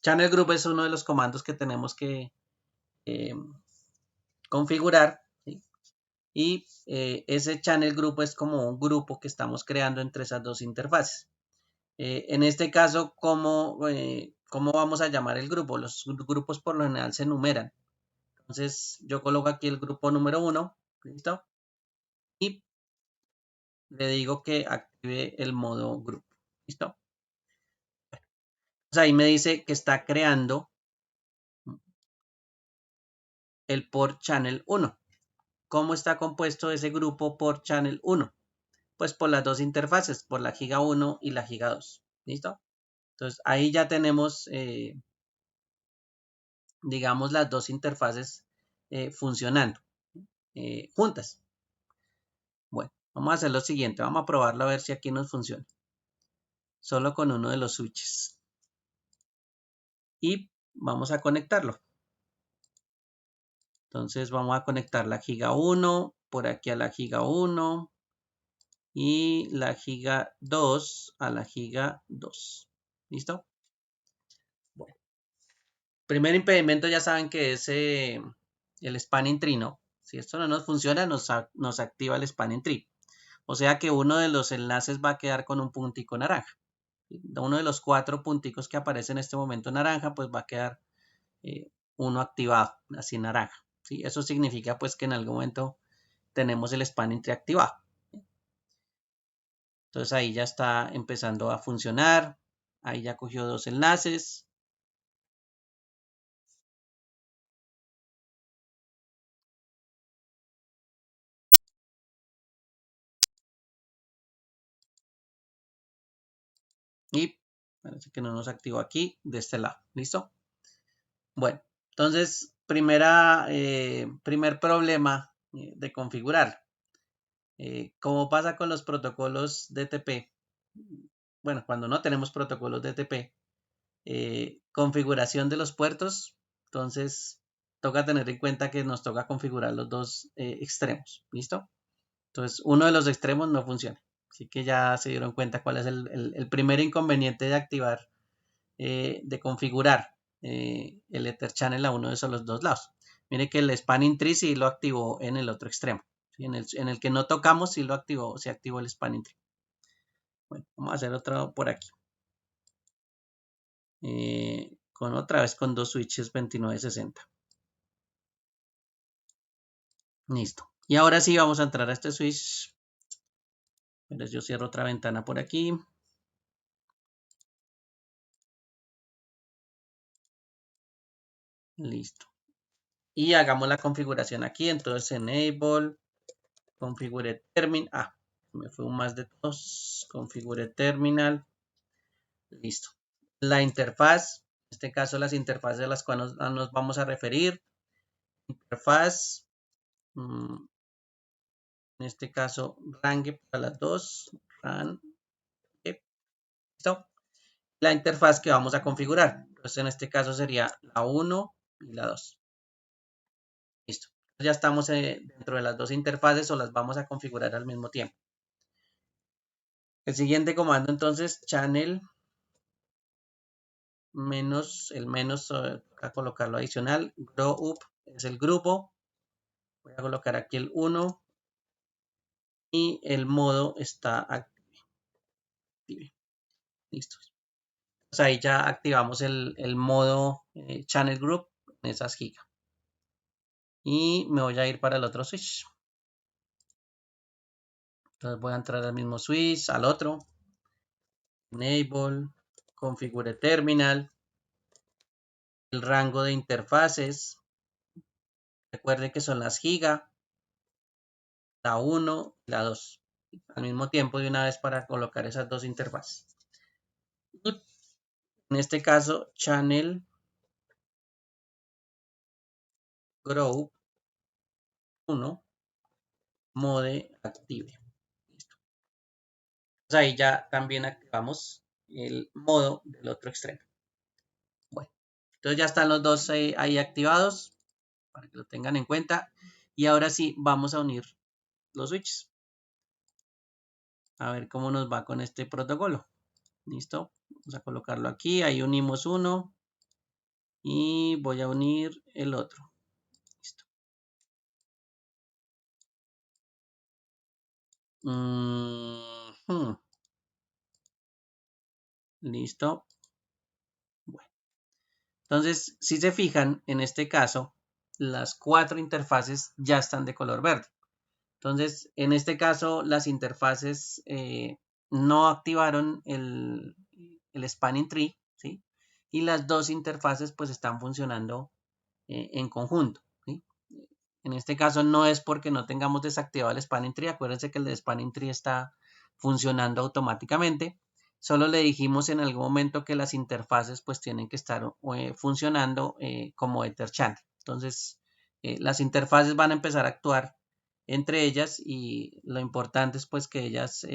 Channel group es uno de los comandos que tenemos que configurar, ¿sí? Y ese channel group es como un grupo que estamos creando entre esas dos interfaces. En este caso, ¿cómo vamos a llamar el grupo? Los grupos por lo general se enumeran. Entonces, yo coloco aquí el grupo número 1, ¿listo? Y le digo que active el modo grupo, ¿listo? Entonces ahí me dice que está creando el port channel 1. ¿Cómo está compuesto ese grupo port channel 1? Pues por las dos interfaces, por la giga 1 y la giga 2, ¿listo? Entonces ahí ya tenemos, digamos, las dos interfaces funcionando juntas. Bueno, vamos a hacer lo siguiente, vamos a probarlo a ver si aquí nos funciona. Solo con uno de los switches. Y vamos a conectarlo. Entonces vamos a conectar la giga 1 por aquí a la giga 1 y la giga 2 a la giga 2. ¿Listo? Bueno. Primer impedimento ya saben que es el spanning tree, ¿no? Si esto no nos funciona, nos activa el spanning tree. O sea que uno de los enlaces va a quedar con un puntico naranja. Uno de los 4 punticos que aparece en este momento naranja, pues va a quedar uno activado, así naranja. ¿Sí? Eso significa pues que en algún momento tenemos el spanning tree activado. Entonces ahí ya está empezando a funcionar. Ahí ya cogió 2 enlaces. Y parece que no nos activó aquí de este lado. ¿Listo? Bueno, entonces primer problema de configurar. Como pasa con los protocolos DTP. Bueno, cuando no tenemos protocolos DTP. Configuración de los puertos. Entonces toca tener en cuenta que nos toca configurar los dos extremos. ¿Listo? Entonces uno de los extremos no funciona. Así que ya se dieron cuenta cuál es el primer inconveniente de activar, de configurar el Ether Channel a uno de esos los dos lados. Mire que el Spanning Tree sí lo activó en el otro extremo. ¿Sí? En el que no tocamos sí lo activó, se activó el Spanning Tree. Bueno, vamos a hacer otro por aquí. Con otra vez con 2 switches 2960. Listo. Y ahora sí vamos a entrar a este switch. Entonces yo cierro otra ventana por aquí. Listo. Y hagamos la configuración aquí. Entonces enable, configure terminal. Me fue un más de 2. Configure terminal. Listo. La interfaz. En este caso las interfaces a las cuales nos vamos a referir. Interfaz. En este caso range para las dos. Range. ¿Listo? La interfaz que vamos a configurar. Entonces en este caso sería la 1 y la 2. Listo. Ya estamos dentro de las dos interfaces o las vamos a configurar al mismo tiempo. El siguiente comando entonces, channel menos, el menos, a colocarlo adicional, grow up es el grupo. Voy a colocar aquí el 1 y el modo está active. Listo. Pues ahí ya activamos el modo Channel Group en esas gigas. Y me voy a ir para el otro switch. Entonces voy a entrar al mismo switch, al otro. Enable, configure terminal. El rango de interfaces. Recuerden que son las gigas. La 1 y la 2. Al mismo tiempo de una vez para colocar esas dos interfaces. Y en este caso, Channel Group 1 Mode Active. Listo. Entonces ahí ya también activamos el modo del otro extremo. Bueno, entonces ya están los dos ahí activados para que lo tengan en cuenta. Y ahora sí, vamos a unir los switches. A ver cómo nos va con este protocolo. Listo. Vamos a colocarlo aquí. Ahí unimos uno. Y voy a unir el otro. Listo. Listo. Bueno. Entonces, si se fijan, en este caso, las 4 interfaces ya están de color verde. Entonces, en este caso, las interfaces no activaron el spanning tree, ¿sí? Y las dos interfaces pues están funcionando en conjunto, ¿sí? En este caso no es porque no tengamos desactivado el spanning tree. Acuérdense que el spanning tree está funcionando automáticamente. Solo le dijimos en algún momento que las interfaces pues tienen que estar funcionando como Ether Channel. Entonces, las interfaces van a empezar a actuar entre ellas y lo importante es pues que ellas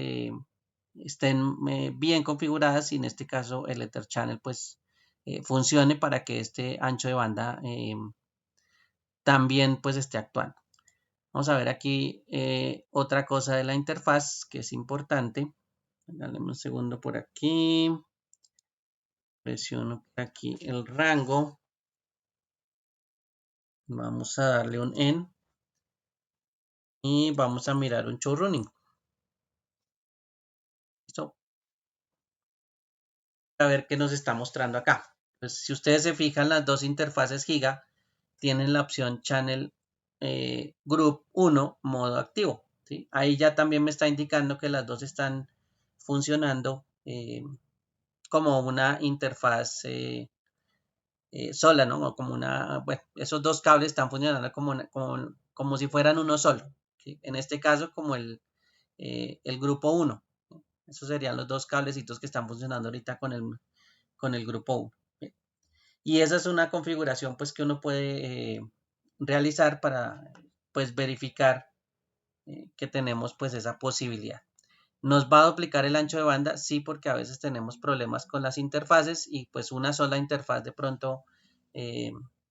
estén bien configuradas y en este caso el Ether Channel pues funcione para que este ancho de banda también pues esté actuando. Vamos a ver aquí otra cosa de la interfaz que es importante. Dale un segundo por aquí. Presiono por aquí el rango. Vamos a darle un en. Y vamos a mirar un show running. Listo. A ver qué nos está mostrando acá. Pues si ustedes se fijan, las dos interfaces Giga tienen la opción Channel Group 1 modo activo. ¿Sí? Ahí ya también me está indicando que las dos están funcionando como una interfaz sola, ¿no? O como una, bueno, esos dos cables están funcionando como si fueran uno solo. ¿Sí? En este caso, como el grupo 1. ¿Sí? Esos serían los dos cablecitos que están funcionando ahorita con el grupo 1. ¿Sí? Y esa es una configuración pues que uno puede realizar para pues verificar que tenemos pues esa posibilidad. ¿Nos va a duplicar el ancho de banda? Sí, porque a veces tenemos problemas con las interfaces y pues una sola interfaz de pronto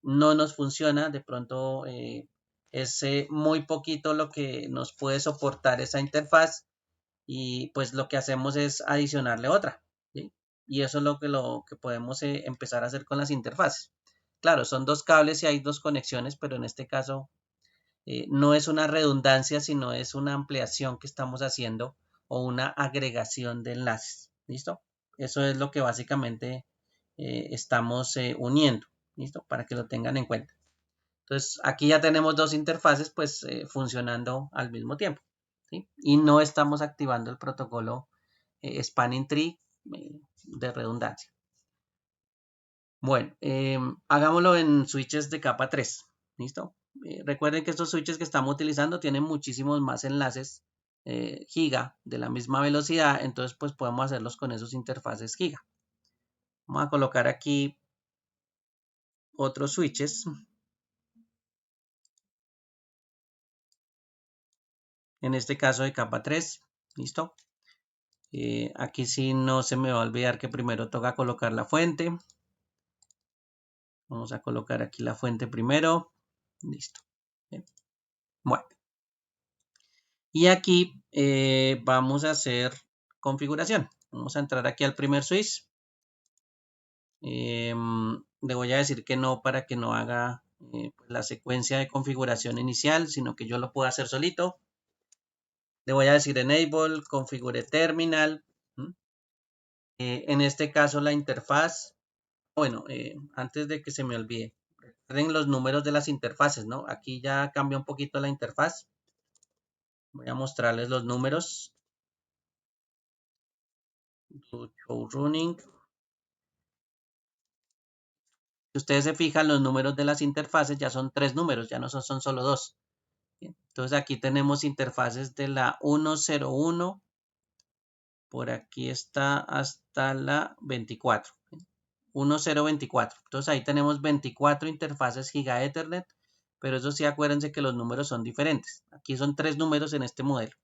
no nos funciona, de pronto es muy poquito lo que nos puede soportar esa interfaz y pues lo que hacemos es adicionarle otra, ¿sí? Y eso es lo que podemos empezar a hacer con las interfaces. Claro, son dos cables y hay dos conexiones, pero en este caso no es una redundancia, sino es una ampliación que estamos haciendo o una agregación de enlaces. ¿Listo? Eso es lo que básicamente estamos uniendo. ¿Listo? Para que lo tengan en cuenta. Entonces, aquí ya tenemos dos interfaces pues funcionando al mismo tiempo. ¿Sí? Y no estamos activando el protocolo Spanning Tree de redundancia. Bueno, hagámoslo en switches de capa 3. ¿Listo? Recuerden que estos switches que estamos utilizando tienen muchísimos más enlaces giga de la misma velocidad, entonces pues podemos hacerlos con esos interfaces giga. Vamos a colocar aquí otros switches. En este caso de capa 3. ¿Listo? Aquí sí no se me va a olvidar que primero toca colocar la fuente. Vamos a colocar aquí la fuente primero. Listo. Bien. Bueno. Y aquí vamos a hacer configuración. Vamos a entrar aquí al primer switch. Le voy a decir que no para que no haga la secuencia de configuración inicial, sino que yo lo pueda hacer solito. Le voy a decir enable, configure terminal. En este caso la interfaz, bueno, antes de que se me olvide, recuerden los números de las interfaces, ¿no? Aquí ya cambia un poquito la interfaz. Voy a mostrarles los números. Show running. Si ustedes se fijan, los números de las interfaces ya son 3 números, ya no son solo 2. Entonces aquí tenemos interfaces de la 101, por aquí está hasta la 24. 1024. Entonces ahí tenemos 24 interfaces Giga Ethernet, pero eso sí, acuérdense que los números son diferentes. Aquí son 3 números en este modelo.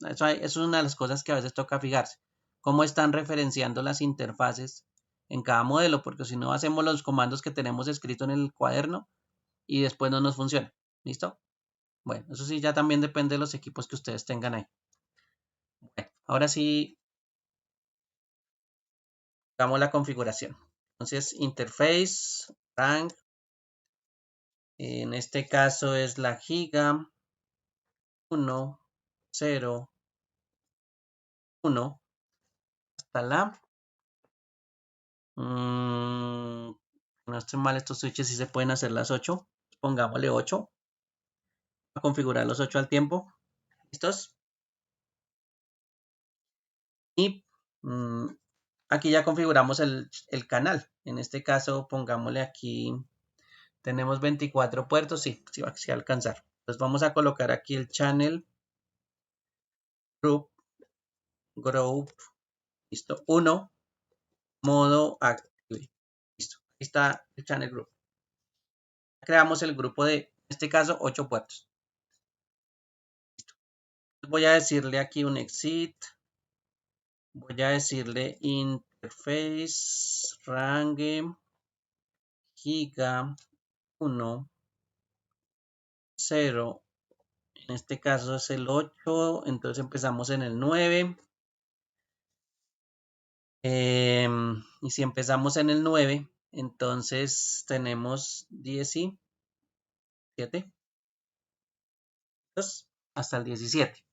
Eso es una de las cosas que a veces toca fijarse. Cómo están referenciando las interfaces en cada modelo, porque si no hacemos los comandos que tenemos escrito en el cuaderno y después no nos funciona. ¿Listo? Bueno, eso sí ya también depende de los equipos que ustedes tengan ahí. Bueno, ahora sí, hagamos la configuración. Entonces, interface, rank, en este caso es la giga 1, 0, 1 hasta la... no estoy mal, estos switches sí se pueden hacer las 8. Pongámosle 8. A configurar los 8 al tiempo. ¿Listos? Y aquí ya configuramos el canal. En este caso, pongámosle aquí, tenemos 24 puertos. Sí, sí va a alcanzar. Entonces vamos a colocar aquí el channel group, listo, 1, modo active. Listo, aquí está el channel group. Creamos el grupo de, en este caso, 8 puertos. Listo. Voy a decirle aquí un exit. Voy a decirle interface range giga 1, 0. En este caso es el 8. Entonces empezamos en el 9. Y si empezamos en el 9, entonces tenemos 17. Hasta el 17.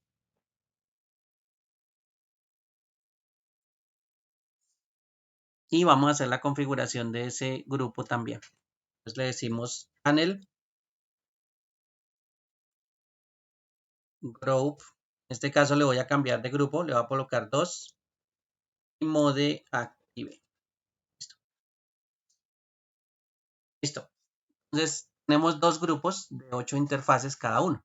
Y vamos a hacer la configuración de ese grupo también. Entonces le decimos channel group. En este caso le voy a cambiar de grupo, le voy a colocar 2 y mode active. Listo. Listo. Entonces tenemos dos grupos de 8 interfaces cada uno,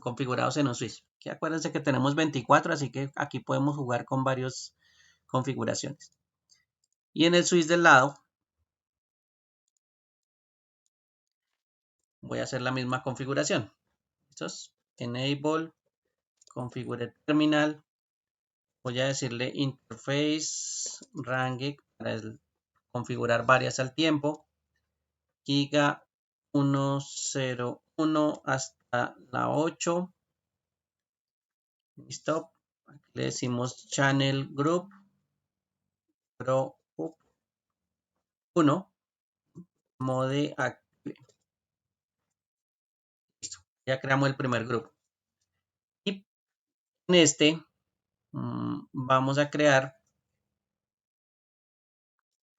configurados en un switch. Aquí acuérdense que tenemos 24, así que aquí podemos jugar con varias configuraciones. Y en el switch del lado voy a hacer la misma configuración. ¿Listos? Enable, configure terminal. Voy a decirle interface range para configurar varias al tiempo. Giga 101 hasta la 8. Listo. Aquí le decimos channel group pro 1 mode active. Listo. Ya creamos el primer grupo. Y en este vamos a crear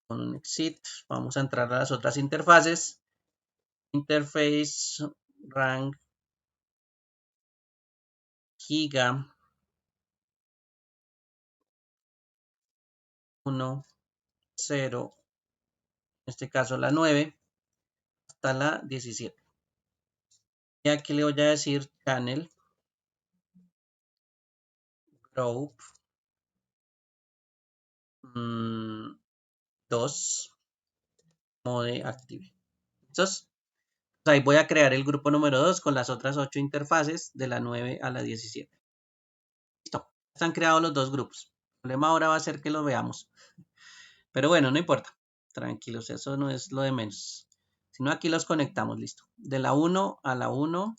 con un exit. Vamos a entrar a las otras interfaces. Interface rank giga 1, 0, en este caso la 9, hasta la 17. Y aquí le voy a decir channel group 2 mode active. Entonces, ahí voy a crear el grupo número 2 con las otras 8 interfaces de la 9 a la 17. Listo. Están creados los dos grupos. El problema ahora va a ser que los veamos. Pero bueno, no importa. Tranquilos, eso no es lo de menos. Sino aquí los conectamos, listo. De la 1 a la 1.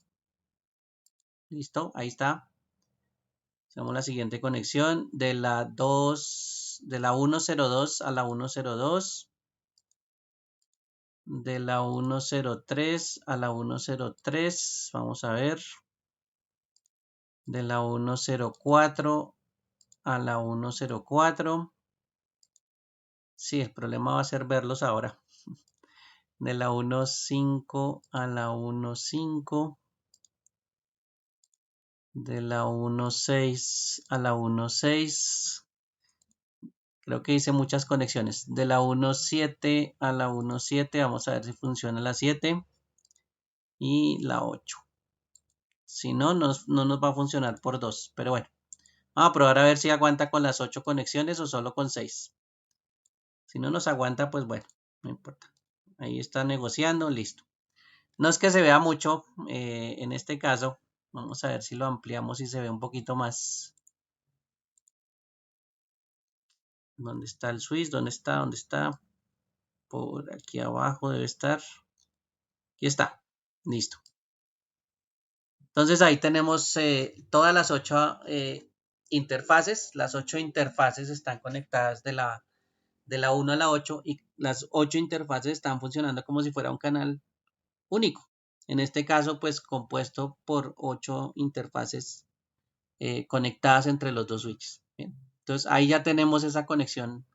Listo, ahí está. Hacemos la siguiente conexión. De la 2, de la 102 a la 102. De la 103 a la 103. Vamos a ver. De la 104 a la 104. Sí, el problema va a ser verlos ahora. De la 1.5 a la 1.5. De la 1.6 a la 1.6. Creo que hice muchas conexiones. De la 1.7 a la 1.7. Vamos a ver si funciona la 7. Y la 8. Si no, no nos va a funcionar por 2. Pero bueno. Vamos a probar a ver si aguanta con las 8 conexiones o solo con 6. Si no nos aguanta, pues bueno, no importa. Ahí está negociando, listo. No es que se vea mucho en este caso. Vamos a ver si lo ampliamos y se ve un poquito más. ¿Dónde está el switch? ¿Dónde está? ¿Dónde está? Por aquí abajo debe estar. Aquí está. Listo. Entonces ahí tenemos todas las 8 interfaces. Las 8 interfaces están conectadas de la 1 a la 8 y las 8 interfaces están funcionando como si fuera un canal único. En este caso, pues compuesto por 8 interfaces conectadas entre los dos switches. Bien. Entonces ahí ya tenemos esa conexión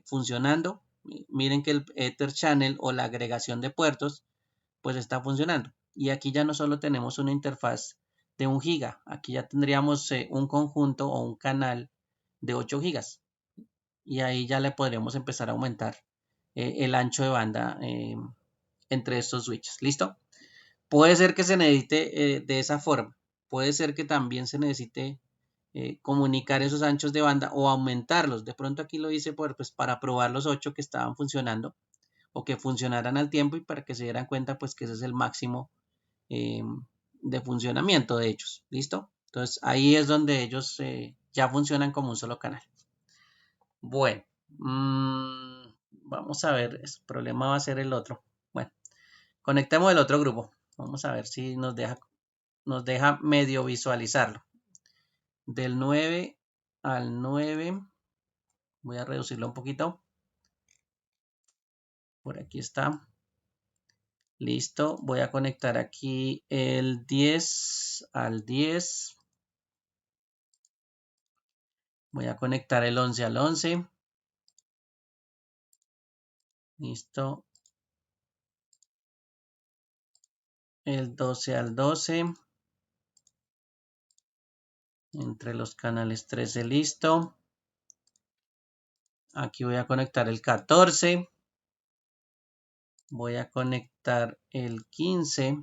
funcionando. Miren que el Ether Channel o la agregación de puertos pues está funcionando. Y aquí ya no solo tenemos una interfaz de 1 giga, aquí ya tendríamos un conjunto o un canal de 8 gigas. Y ahí ya le podríamos empezar a aumentar el ancho de banda entre estos switches. ¿Listo? Puede ser que se necesite de esa forma. Puede ser que también se necesite comunicar esos anchos de banda o aumentarlos. De pronto aquí lo hice pues, para probar los 8 que estaban funcionando o que funcionaran al tiempo y para que se dieran cuenta pues que ese es el máximo de funcionamiento de ellos. ¿Listo? Entonces ahí es donde ellos ya funcionan como un solo canal. Bueno, vamos a ver, el problema va a ser el otro. Bueno, conectemos el otro grupo. Vamos a ver si nos deja medio visualizarlo. Del 9 al 9, voy a reducirlo un poquito. Por aquí está. Listo, voy a conectar aquí el 10 al 10. Voy a conectar el 11 al 11. Listo. El 12 al 12. Entre los canales 13, listo. Aquí voy a conectar el 14. Voy a conectar el 15.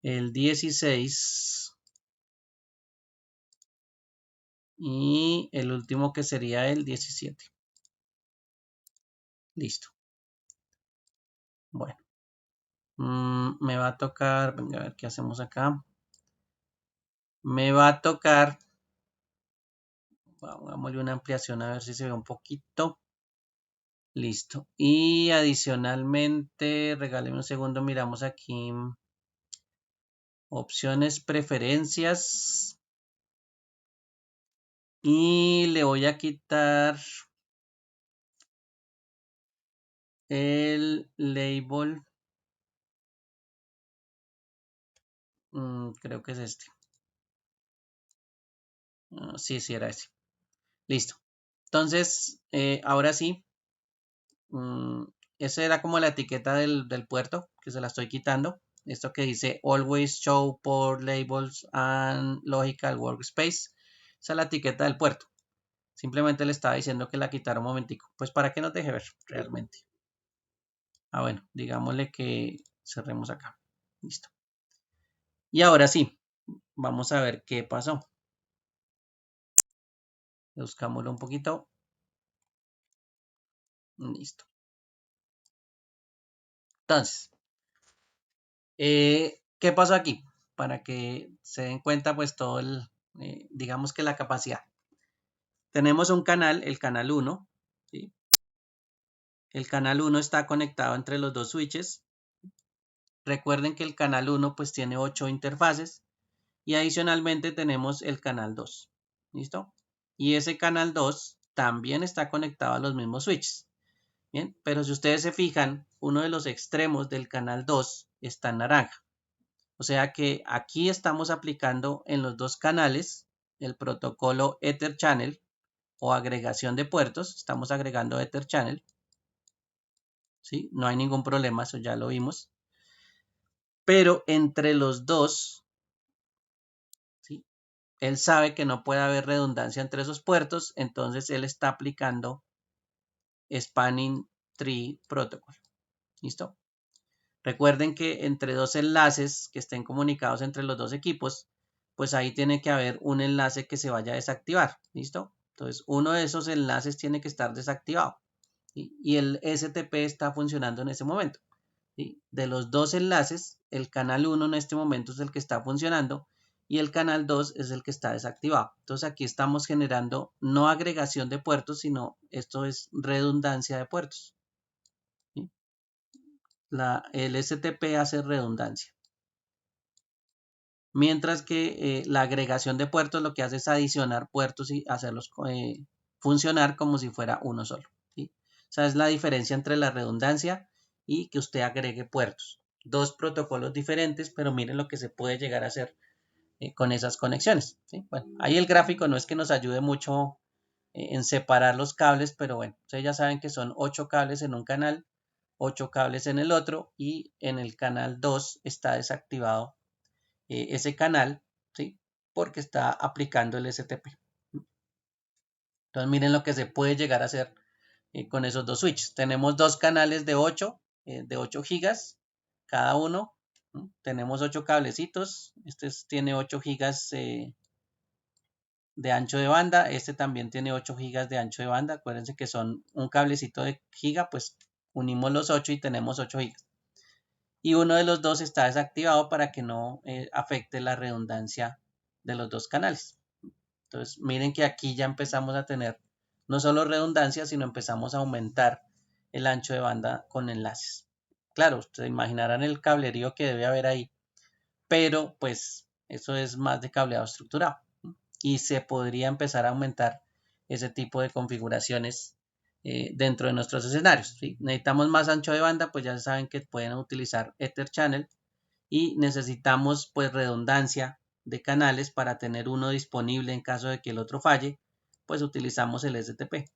El 16. Y el último que sería el 17. Listo. Bueno. Me va a tocar, venga a ver qué hacemos acá. Me va a tocar, hagámosle una ampliación a ver si se ve un poquito. Listo. Y adicionalmente, regáleme un segundo, miramos aquí. Opciones, preferencias. Y le voy a quitar el label. Creo que es este. Sí, era ese. Listo. Entonces, ahora sí. Esa era como la etiqueta del puerto, que se la estoy quitando. Esto que dice Always Show Port Labels and Logical Workspace. Esa es la etiqueta del puerto. Simplemente le estaba diciendo que la quitara un momentico. Pues para que nos deje ver realmente. Bueno, digámosle que cerremos acá. Listo. Y ahora sí, vamos a ver qué pasó. Buscámoslo un poquito. Listo. Entonces, ¿qué pasó aquí? Para que se den cuenta pues todo digamos que la capacidad. Tenemos un canal, el canal 1. ¿Sí? El canal 1 está conectado entre los dos switches. Recuerden que el canal 1 pues tiene 8 interfaces. Y adicionalmente tenemos el canal 2. ¿Listo? Y ese canal 2 también está conectado a los mismos switches. Bien, pero si ustedes se fijan, uno de los extremos del canal 2 está en naranja. O sea que aquí estamos aplicando en los dos canales el protocolo Ether Channel o agregación de puertos. Estamos agregando Ether Channel. ¿Sí? No hay ningún problema, eso ya lo vimos. Pero entre los dos, ¿sí? Él sabe que no puede haber redundancia entre esos puertos, entonces él está aplicando Spanning Tree Protocol. ¿Listo? Recuerden que entre dos enlaces que estén comunicados entre los dos equipos, pues ahí tiene que haber un enlace que se vaya a desactivar. ¿Listo? Entonces, uno de esos enlaces tiene que estar desactivado. ¿Sí? Y el STP está funcionando en ese momento. ¿Sí? De los dos enlaces, el canal 1 en este momento es el que está funcionando y el canal 2 es el que está desactivado. Entonces aquí estamos generando no agregación de puertos, sino esto es redundancia de puertos. ¿Sí? El STP hace redundancia. Mientras que la agregación de puertos lo que hace es adicionar puertos y hacerlos funcionar como si fuera uno solo. ¿Sí? O sea, es la diferencia entre la redundancia y que usted agregue puertos. Dos protocolos diferentes, pero miren lo que se puede llegar a hacer con esas conexiones. ¿Sí? Bueno, ahí el gráfico no es que nos ayude mucho en separar los cables, pero bueno, ustedes ya saben que son 8 cables en un canal, 8 cables en el otro y en el canal 2 está desactivado ese canal, ¿sí? Porque está aplicando el STP. Entonces miren lo que se puede llegar a hacer con esos dos switches. Tenemos dos canales de 8 gigas cada uno. Tenemos 8 cablecitos. Este tiene 8 gigas de ancho de banda. Este también tiene 8 gigas de ancho de banda. Acuérdense que son un cablecito de giga, pues unimos los 8 y tenemos 8 gigas. Y uno de los dos está desactivado para que no afecte la redundancia de los dos canales. Entonces miren que aquí ya empezamos a tener no solo redundancia, sino empezamos a aumentar el ancho de banda con enlaces. Claro, ustedes imaginarán el cablerío que debe haber ahí, pero pues eso es más de cableado estructurado y se podría empezar a aumentar ese tipo de configuraciones dentro de nuestros escenarios. ¿Sí? Necesitamos más ancho de banda, pues ya saben que pueden utilizar Ether Channel y necesitamos pues redundancia de canales para tener uno disponible en caso de que el otro falle, pues utilizamos el STP.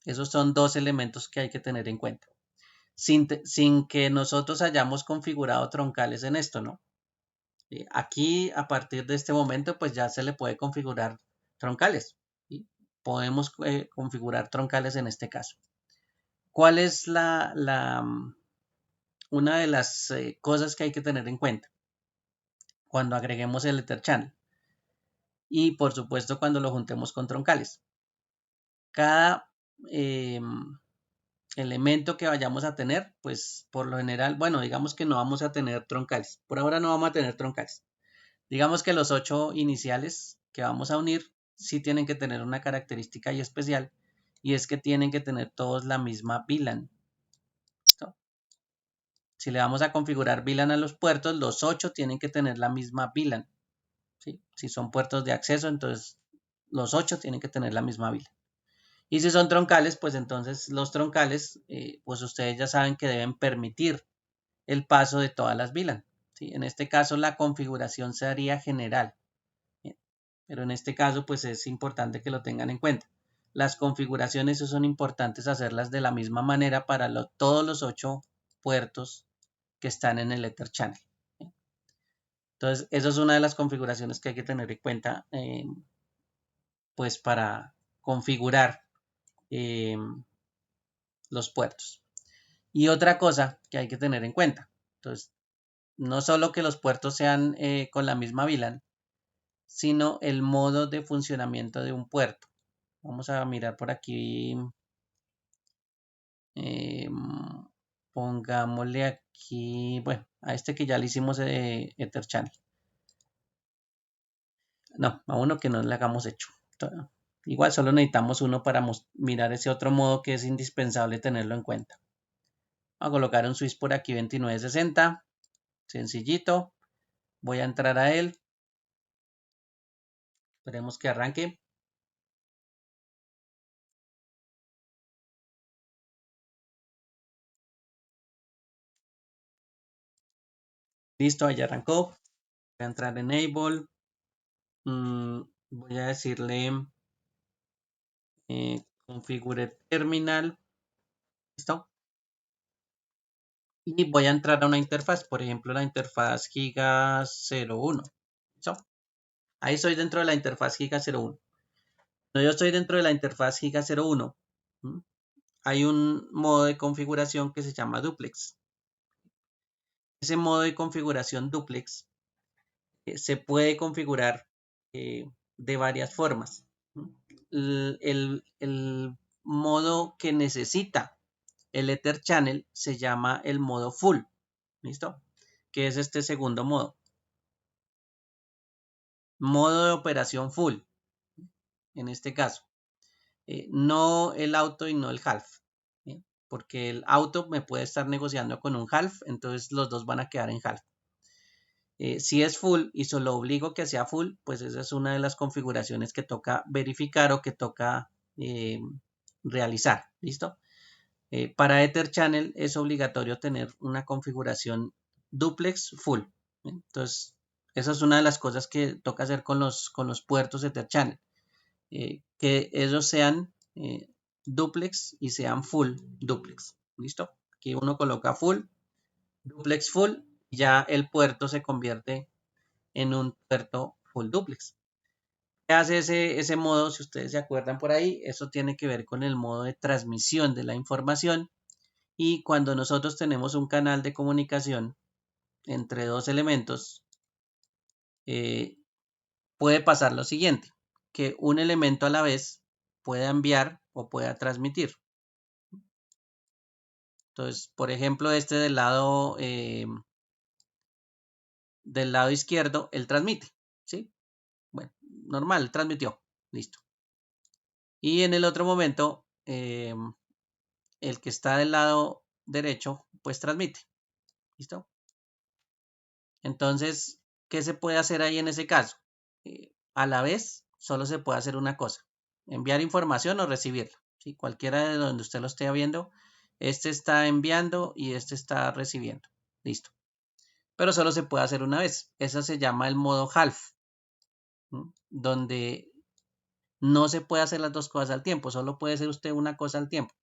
Esos son dos elementos que hay que tener en cuenta. Sin que nosotros hayamos configurado troncales en esto, ¿no? Aquí, a partir de este momento, pues ya se le puede configurar troncales. ¿Sí? Podemos configurar troncales en este caso. ¿Cuál es una de las cosas que hay que tener en cuenta cuando agreguemos el Ether Channel? Y por supuesto cuando lo juntemos con troncales. Cada elemento que vayamos a tener, pues por lo general, bueno, digamos que no vamos a tener troncales. Por ahora no vamos a tener troncales. Digamos que los 8 iniciales que vamos a unir sí tienen que tener una característica y especial, y es que tienen que tener todos la misma VLAN. ¿Listo? Si le vamos a configurar VLAN a los puertos, los 8 tienen que tener la misma VLAN. ¿Sí? Si son puertos de acceso, entonces los 8 tienen que tener la misma VLAN. Y si son troncales, pues entonces los troncales, pues ustedes ya saben que deben permitir el paso de todas las VLAN. ¿Sí? En este caso la configuración se haría general. ¿Bien? Pero en este caso pues es importante que lo tengan en cuenta. Las configuraciones son importantes hacerlas de la misma manera para todos los 8 puertos que están en el Ether Channel. ¿Bien? Entonces, eso es una de las configuraciones que hay que tener en cuenta pues para configurar los puertos. Y otra cosa que hay que tener en cuenta, entonces, no solo que los puertos sean con la misma VLAN, sino el modo de funcionamiento de un puerto. Vamos a mirar por aquí. Pongámosle aquí, bueno, a este que ya le hicimos Ether Channel. No, a uno que no le hagamos hecho. Igual solo necesitamos uno para mirar ese otro modo que es indispensable tenerlo en cuenta. Voy a colocar un switch por aquí 2960. Sencillito. Voy a entrar a él. Esperemos que arranque. Listo, ahí arrancó. Voy a entrar en Enable. Voy a decirle configure terminal. ¿Listo? Y voy a entrar a una interfaz, por ejemplo, la interfaz Giga 01. ¿Listo? Ahí estoy dentro de la interfaz Giga 01. Cuando yo estoy dentro de la interfaz Giga 01, hay un modo de configuración que se llama duplex. Ese modo de configuración duplex se puede configurar de varias formas. El modo que necesita el Ether Channel se llama el modo full. ¿Listo? Que es este segundo modo. Modo de operación full. En este caso. No el auto y no el half. ¿Sí? Porque el auto me puede estar negociando con un half, entonces los dos van a quedar en half. Si es full y solo obligo que sea full, pues esa es una de las configuraciones que toca verificar o que toca realizar. ¿Listo? Para Ether Channel es obligatorio tener una configuración duplex full. Entonces, esa es una de las cosas que toca hacer con los puertos Ether Channel. Que ellos sean duplex y sean full duplex. ¿Listo? Aquí uno coloca full, duplex full, y ya el puerto se convierte en un puerto full duplex. ¿Qué hace ese modo? Si ustedes se acuerdan por ahí, eso tiene que ver con el modo de transmisión de la información. Y cuando nosotros tenemos un canal de comunicación entre dos elementos, puede pasar lo siguiente, que un elemento a la vez pueda enviar o pueda transmitir. Entonces, por ejemplo, este del lado izquierdo, él transmite, ¿sí? Bueno, normal, transmitió, listo. Y en el otro momento, el que está del lado derecho, pues transmite, ¿listo? Entonces, ¿qué se puede hacer ahí en ese caso? A la vez, solo se puede hacer una cosa, enviar información o recibirla, ¿sí? Cualquiera de donde usted lo esté viendo, este está enviando y este está recibiendo, listo. Pero solo se puede hacer una vez. Eso se llama el modo half, donde no se puede hacer las dos cosas al tiempo, solo puede hacer usted una cosa al tiempo.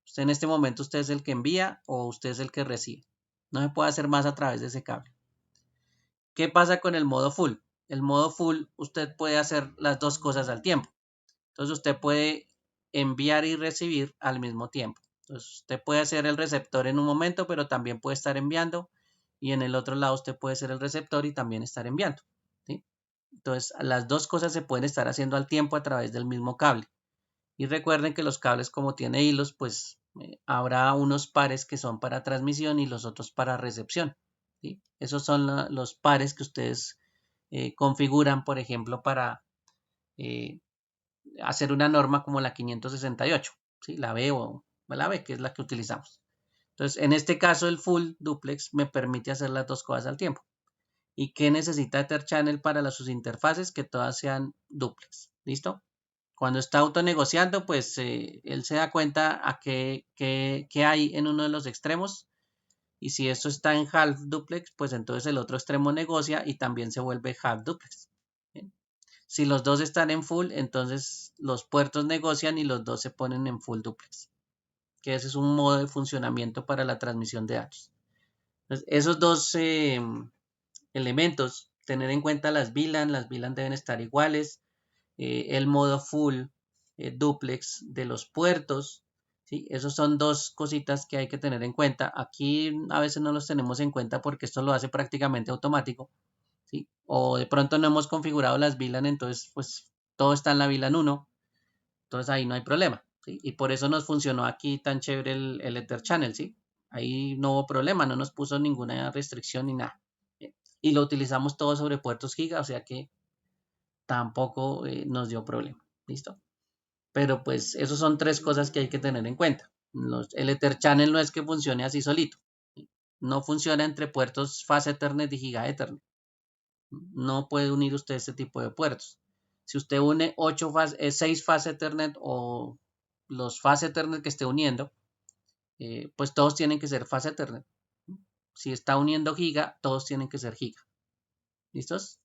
Usted en este momento usted es el que envía o usted es el que recibe. No se puede hacer más a través de ese cable. ¿Qué pasa con el modo full? El modo full usted puede hacer las dos cosas al tiempo. Entonces usted puede enviar y recibir al mismo tiempo. Entonces usted puede ser el receptor en un momento, pero también puede estar enviando. Y en el otro lado usted puede ser el receptor y también estar enviando. ¿Sí? Entonces las dos cosas se pueden estar haciendo al tiempo a través del mismo cable. Y recuerden que los cables, como tiene hilos, pues habrá unos pares que son para transmisión y los otros para recepción. ¿Sí? Esos son los pares que ustedes configuran, por ejemplo, para hacer una norma como la 568, ¿sí? La B o la B, que es la que utilizamos. Entonces, en este caso, el full duplex me permite hacer las dos cosas al tiempo. ¿Y qué necesita Ether Channel para sus interfaces? Que todas sean duplex. ¿Listo? Cuando está autonegociando, pues él se da cuenta a qué hay en uno de los extremos. Y si esto está en half duplex, pues entonces el otro extremo negocia y también se vuelve half duplex. ¿Bien? Si los dos están en full, entonces los puertos negocian y los dos se ponen en full duplex. Que ese es un modo de funcionamiento para la transmisión de datos. Entonces, esos dos elementos, tener en cuenta las VLAN deben estar iguales. El modo full duplex de los puertos. ¿Sí? Esos son dos cositas que hay que tener en cuenta. Aquí a veces no los tenemos en cuenta porque esto lo hace prácticamente automático. ¿Sí? O de pronto no hemos configurado las VLAN, entonces pues todo está en la VLAN 1. Entonces ahí no hay problema. ¿Sí? Y por eso nos funcionó aquí tan chévere el Ether Channel. ¿Sí? Ahí no hubo problema, no nos puso ninguna restricción ni nada. Y lo utilizamos todo sobre puertos giga, o sea que tampoco nos dio problema. ¿Listo? Pero pues esos son tres cosas que hay que tener en cuenta. El Ether Channel no es que funcione así solito. No funciona entre puertos Fast Ethernet y Giga Ethernet. No puede unir usted este tipo de puertos. Si usted une 6 Fast Ethernet o los Fast Ethernet que esté uniendo, pues todos tienen que ser Fast Ethernet. Si está uniendo Giga, todos tienen que ser Giga. ¿Listos?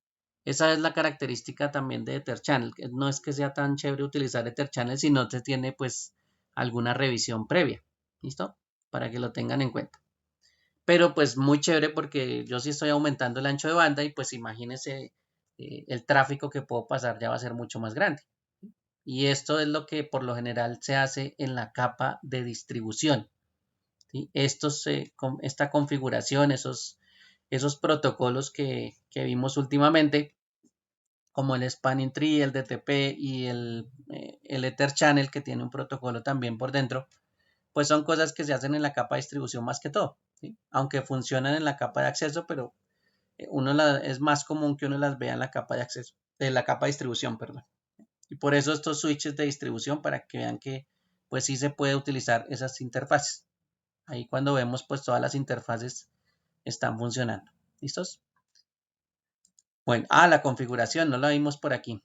Esa es la característica también de Ether Channel. No es que sea tan chévere utilizar Ether Channel si no se tiene pues alguna revisión previa. ¿Listo? Para que lo tengan en cuenta. Pero pues muy chévere porque yo sí estoy aumentando el ancho de banda y pues imagínense el tráfico que puedo pasar ya va a ser mucho más grande. Y esto es lo que por lo general se hace en la capa de distribución. ¿Sí? Esta configuración, esos protocolos que vimos últimamente, como el Spanning Tree, el DTP y el Ether Channel, que tiene un protocolo también por dentro, pues son cosas que se hacen en la capa de distribución más que todo, ¿sí? Aunque funcionan en la capa de acceso, pero es más común que uno las vea en la capa de acceso, de la capa de distribución, perdón. Y por eso estos switches de distribución, para que vean que pues sí se puede utilizar esas interfaces. Ahí cuando vemos pues todas las interfaces están funcionando. ¿Listos? Bueno, la configuración, no la vimos por aquí.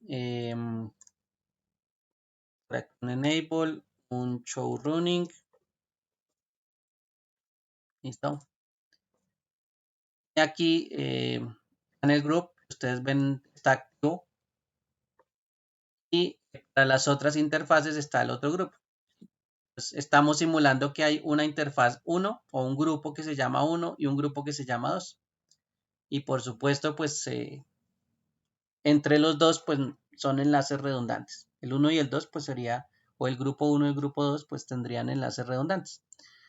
Un enable, un show running. ¿Listo? Y aquí en el group, ustedes ven, está activo. Y para las otras interfaces está el otro grupo. Entonces, estamos simulando que hay una interfaz 1 o un grupo que se llama 1 y un grupo que se llama 2. Y por supuesto, pues entre los dos, pues son enlaces redundantes. El 1 y el 2, pues sería, o el grupo 1 y el grupo 2, pues tendrían enlaces redundantes.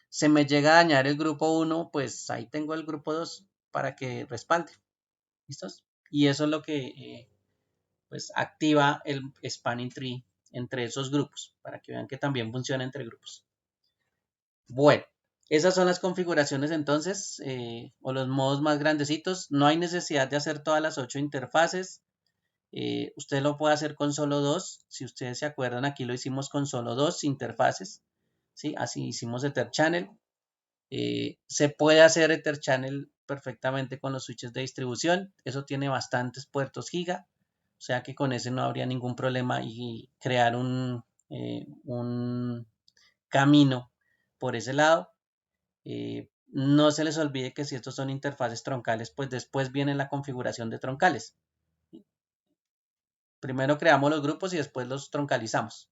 Se me llega a dañar el grupo 1, pues ahí tengo el grupo 2 para que respalde. ¿Listos? Y eso es lo que pues activa el Spanning Tree entre esos grupos, para que vean que también funciona entre grupos. Bueno, esas son las configuraciones entonces, o los modos más grandecitos. No hay necesidad de hacer todas las 8 interfaces. Usted lo puede hacer con solo 2. Si ustedes se acuerdan, aquí lo hicimos con solo 2 interfaces. ¿Sí? Así hicimos Ether Channel. Se puede hacer Ether Channel perfectamente con los switches de distribución. Eso tiene bastantes puertos giga. O sea que con ese no habría ningún problema y crear un camino por ese lado. No se les olvide que si estos son interfaces troncales, pues después viene la configuración de troncales. Primero creamos los grupos y después los troncalizamos.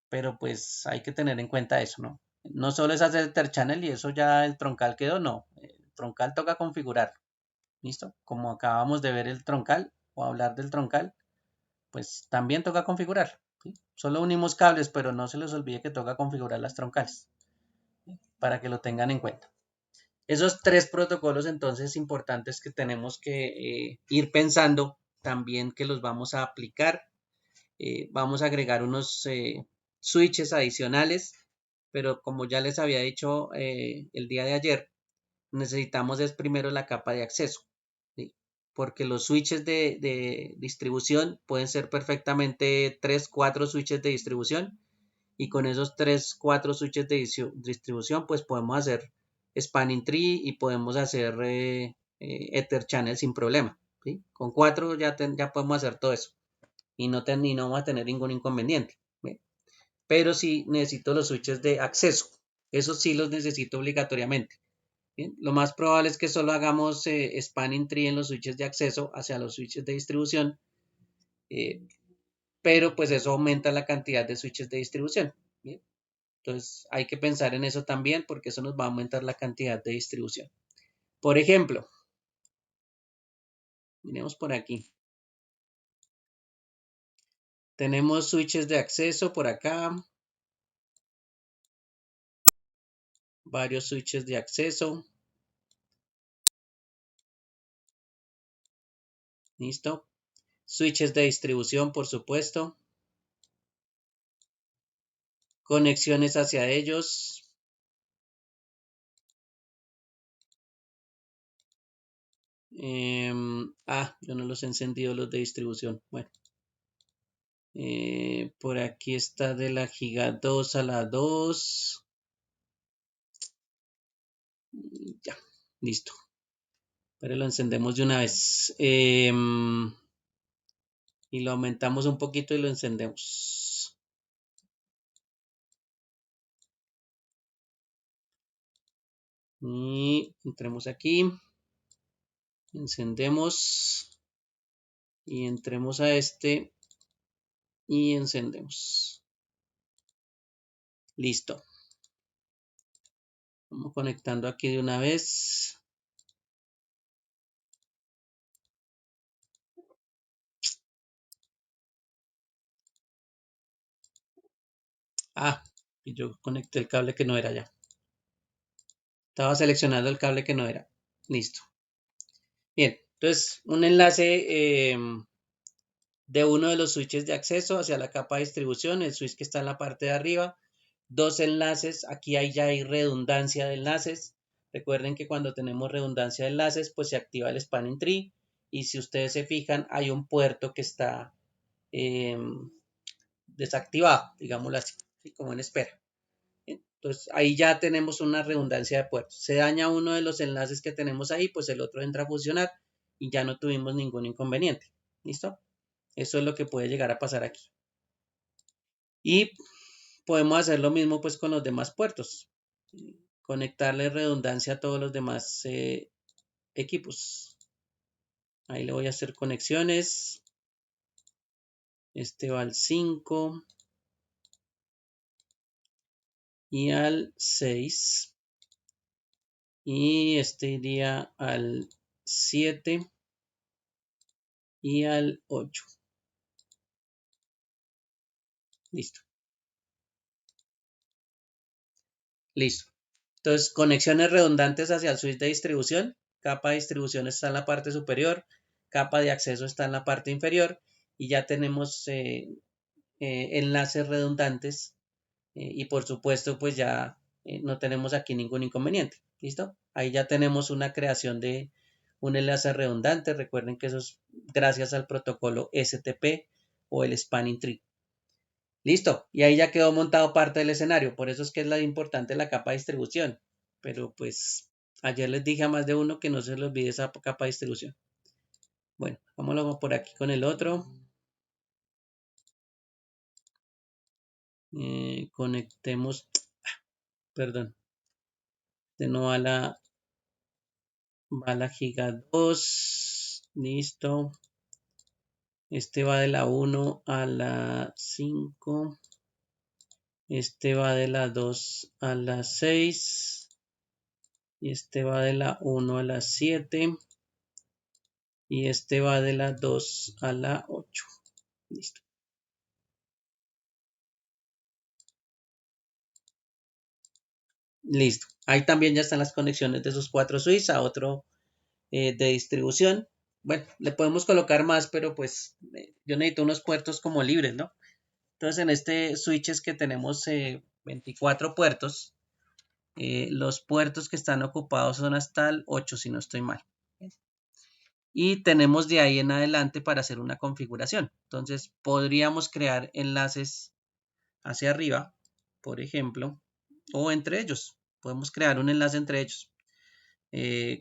Pero pues hay que tener en cuenta eso, ¿no? No solo es hacer Ether Channel y eso ya el troncal quedó, no. El troncal toca configurar. ¿Listo? Como acabamos de ver el troncal o hablar del troncal, pues también toca configurar. ¿Sí? Solo unimos cables, pero no se les olvide que toca configurar las troncales, ¿sí? Para que lo tengan en cuenta. Esos 3 protocolos entonces importantes que tenemos que ir pensando también que los vamos a aplicar. Vamos a agregar unos switches adicionales, pero como ya les había dicho el día de ayer, necesitamos es primero la capa de acceso, ¿sí? Porque los switches de distribución pueden ser perfectamente 3, 4 switches de distribución y con esos 3, 4 switches de distribución pues podemos hacer Spanning Tree y podemos hacer Ether Channel sin problema, ¿sí? Con 4 ya podemos hacer todo eso y no vamos a tener ningún inconveniente, ¿sí? Pero sí necesito los switches de acceso, esos sí los necesito obligatoriamente. ¿Bien? Lo más probable es que solo hagamos Spanning Tree en los switches de acceso hacia los switches de distribución, pero pues eso aumenta la cantidad de switches de distribución. ¿Bien? Entonces hay que pensar en eso también porque eso nos va a aumentar la cantidad de distribución. Por ejemplo, miremos por aquí. Tenemos switches de acceso por acá. Varios switches de acceso. Listo. Switches de distribución, por supuesto. Conexiones hacia ellos. Yo no los he encendido los de distribución. Bueno. Por aquí está de la giga 2 a la 2. Ya, listo. Pero lo encendemos de una vez. Y lo aumentamos un poquito y lo encendemos. Y entremos aquí. Encendemos. y entremos a este y encendemos. Listo. Vamos conectando aquí de una vez. Ah, y yo conecté el cable que no era ya. Estaba seleccionando el cable que no era. Listo. Bien, entonces un enlace de uno de los switches de acceso hacia la capa de distribución, el switch que está en la parte de arriba. Dos enlaces, aquí ya hay redundancia de enlaces. Recuerden que cuando tenemos redundancia de enlaces, pues se activa el spanning tree. Y si ustedes se fijan, hay un puerto que está desactivado, digámoslo así, como en espera. Entonces ahí ya tenemos una redundancia de puertos. Se daña uno de los enlaces que tenemos ahí, pues el otro entra a funcionar y ya no tuvimos ningún inconveniente. ¿Listo? Eso es lo que puede llegar a pasar aquí. Y podemos hacer lo mismo pues con los demás puertos. Conectarle redundancia a todos los demás equipos. Ahí le voy a hacer conexiones. Este va al 5 y al 6. Y este iría al 7 y al 8. Listo. Listo. Entonces, conexiones redundantes hacia el switch de distribución. Capa de distribución está en la parte superior. Capa de acceso está en la parte inferior. Y ya tenemos enlaces redundantes. Y por supuesto, pues ya no tenemos aquí ningún inconveniente. ¿Listo? Ahí ya tenemos una creación de un enlace redundante. Recuerden que eso es gracias al protocolo STP o el Spanning Tree. Listo, y ahí ya quedó montado parte del escenario, por eso es que es la importante la capa de distribución, pero pues ayer les dije a más de uno que no se les olvide esa capa de distribución. Bueno, vámonos por aquí con el otro. Conectemos, perdón, de nuevo va la giga 2, listo. Este va de la 1 a la 5. Este va de la 2 a la 6. Y este va de la 1 a la 7. Y este va de la 2 a la 8. Listo. Listo. Ahí también ya están las conexiones de esos 4 switches a otro de distribución. Bueno, le podemos colocar más, pero pues yo necesito unos puertos como libres, ¿no? Entonces en este switches que tenemos 24 puertos, los puertos que están ocupados son hasta el 8 si no estoy mal. Y tenemos de ahí en adelante para hacer una configuración. Entonces podríamos crear enlaces hacia arriba, por ejemplo, o entre ellos. Podemos crear un enlace entre ellos.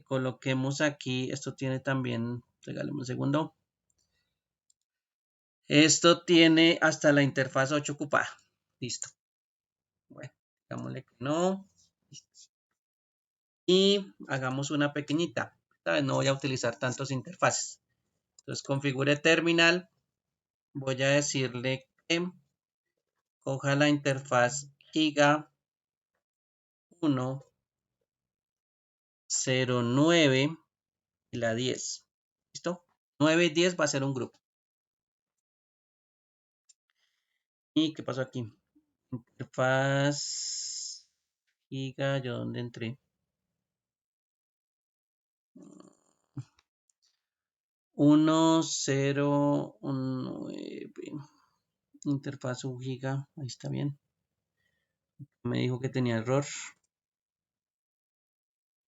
Coloquemos aquí, esto tiene también, regálame un segundo. Esto tiene hasta la interfaz 8 ocupada. Listo. Bueno, digámosle que no. Y hagamos una pequeñita. Esta vez no voy a utilizar tantos interfaces. Entonces configure terminal. Voy a decirle que coja la interfaz giga 1, 0, 9 y la 10. ¿Listo? 9 y 10 va a ser un grupo. ¿Y qué pasó aquí? Interfaz giga, ¿yo dónde entré? 1, 0, 9. Interfaz un giga. Ahí está bien. Me dijo que tenía error.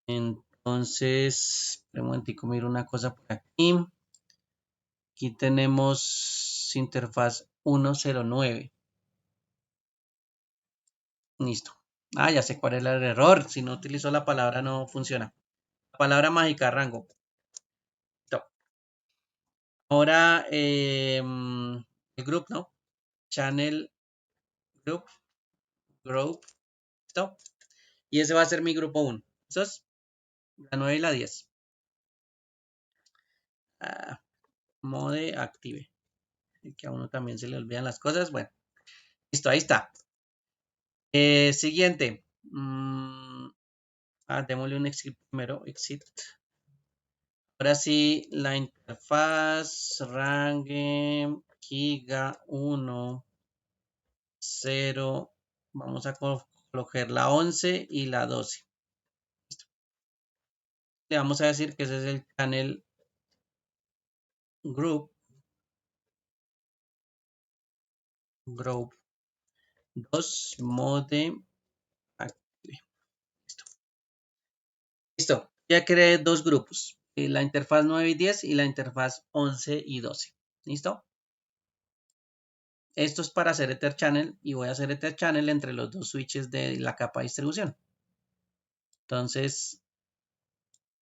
Entonces, un momentico, miro una cosa por aquí. Aquí tenemos interfaz 109. Listo. Ah, ya sé cuál es el error. Si no utilizo la palabra no funciona. La palabra mágica, rango. Listo. Ahora el group, ¿no? Channel group. ¿Listo? Y ese va a ser mi grupo 1. Eso es la 9 y la 10. Mode active. Que a uno también se le olvidan las cosas. Bueno, listo, ahí está. Siguiente. Démosle un exit primero. Exit. Ahora sí, la interfaz range giga 1, 0. Vamos a colocar la 11 y la 12. Le vamos a decir que ese es el channel group 2 mode active. Listo. Ya creé dos grupos. La interfaz 9 y 10 y la interfaz 11 y 12. ¿Listo? Esto es para hacer Ether Channel y voy a hacer Ether Channel entre los dos switches de la capa de distribución. Entonces,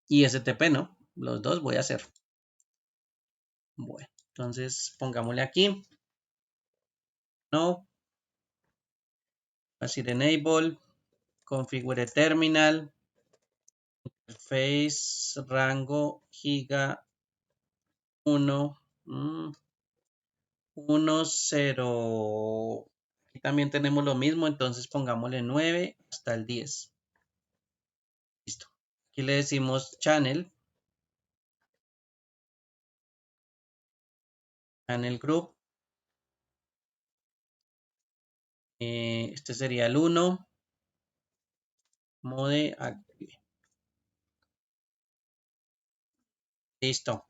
y STP, ¿no? Los dos voy a hacer. Bueno, entonces pongámosle aquí. No. Así de enable. Configure terminal. Interface rango giga 1. 1, 0. Aquí también tenemos lo mismo, entonces pongámosle 9 hasta el 10. Listo. Aquí le decimos channel. Channel group. Este sería el 1. Mode active. Listo.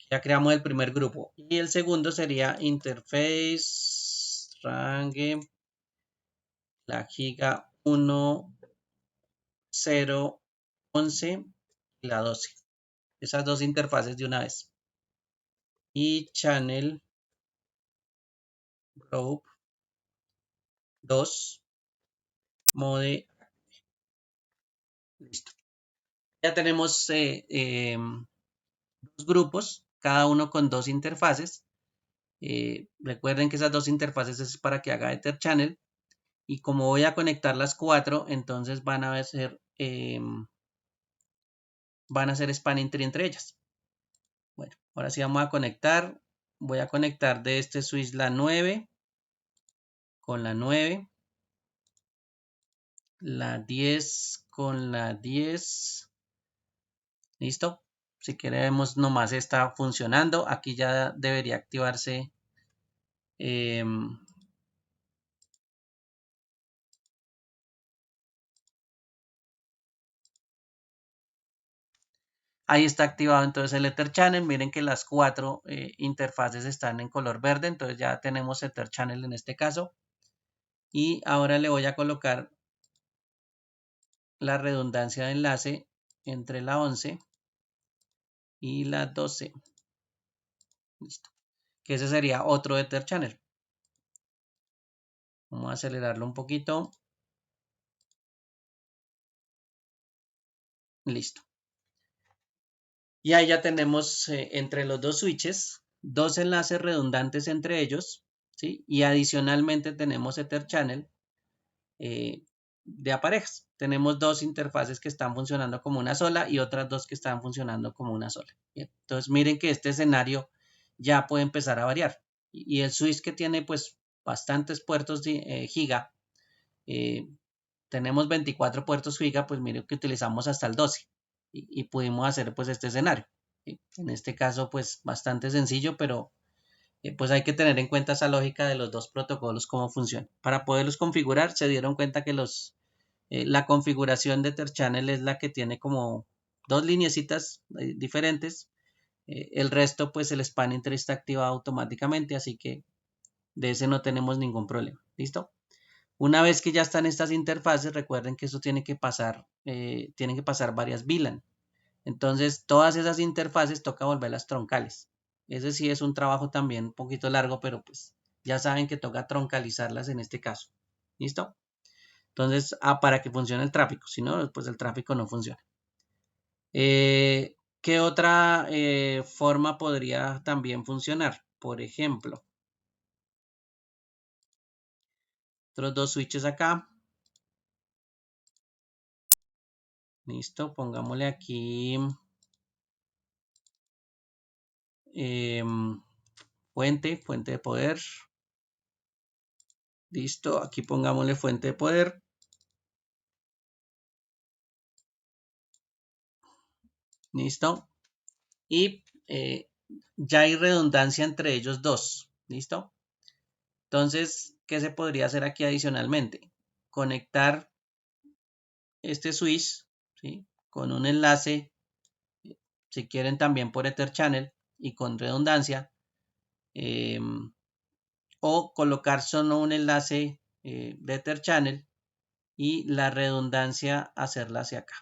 Ya creamos el primer grupo. Y el segundo sería interface range la giga 1, 0, 11 y la 12. Esas dos interfaces de una vez. Y channel group 2 mode. Listo. Ya tenemos dos grupos, cada uno con dos interfaces. Recuerden que esas dos interfaces es para que haga Ether Channel. Y como voy a conectar las cuatro, entonces van a ser spanning tree entre ellas. Bueno, ahora sí vamos a conectar. Voy a conectar de este switch la 9 con la 9. La 10 con la 10. ¿Listo? Si queremos nomás está funcionando. Aquí ya debería activarse ahí está activado entonces el Ether Channel. Miren que las cuatro interfaces están en color verde. Entonces ya tenemos Ether Channel en este caso. Y ahora le voy a colocar la redundancia de enlace entre la 11 y la 12. Listo. Que ese sería otro Ether Channel. Vamos a acelerarlo un poquito. Listo. Y ahí ya tenemos entre los dos switches dos enlaces redundantes entre ellos, ¿sí? Y adicionalmente tenemos Ether Channel de a parejas. Tenemos dos interfaces que están funcionando como una sola y otras dos que están funcionando como una sola. Bien. Entonces miren que este escenario ya puede empezar a variar. Y el switch que tiene pues bastantes puertos de, giga, tenemos 24 puertos giga, pues miren que utilizamos hasta el 12 y pudimos hacer pues este escenario. En este caso pues bastante sencillo, pero pues hay que tener en cuenta esa lógica de los dos protocolos, cómo funcionan. Para poderlos configurar, se dieron cuenta que la configuración de Ether Channel es la que tiene como dos lineecitas diferentes. El resto, pues el spanning tree está activado automáticamente, así que de ese no tenemos ningún problema. ¿Listo? Una vez que ya están estas interfaces, recuerden que eso tienen que pasar varias VLAN. Entonces, todas esas interfaces toca volverlas troncales. Ese sí es un trabajo también un poquito largo, pero pues ya saben que toca troncalizarlas en este caso. ¿Listo? Entonces, para que funcione el tráfico. Si no, pues el tráfico no funciona. ¿Qué otra forma podría también funcionar? Por ejemplo, otros dos switches acá. Listo, pongámosle aquí fuente de poder. Listo, aquí pongámosle fuente de poder. Listo. Y ya hay redundancia entre ellos dos. ¿Listo? Entonces, ¿qué se podría hacer aquí adicionalmente? Conectar este switch, ¿sí?, con un enlace, si quieren también por Ether Channel y con redundancia, o colocar solo un enlace de Ether Channel y la redundancia hacerla hacia acá.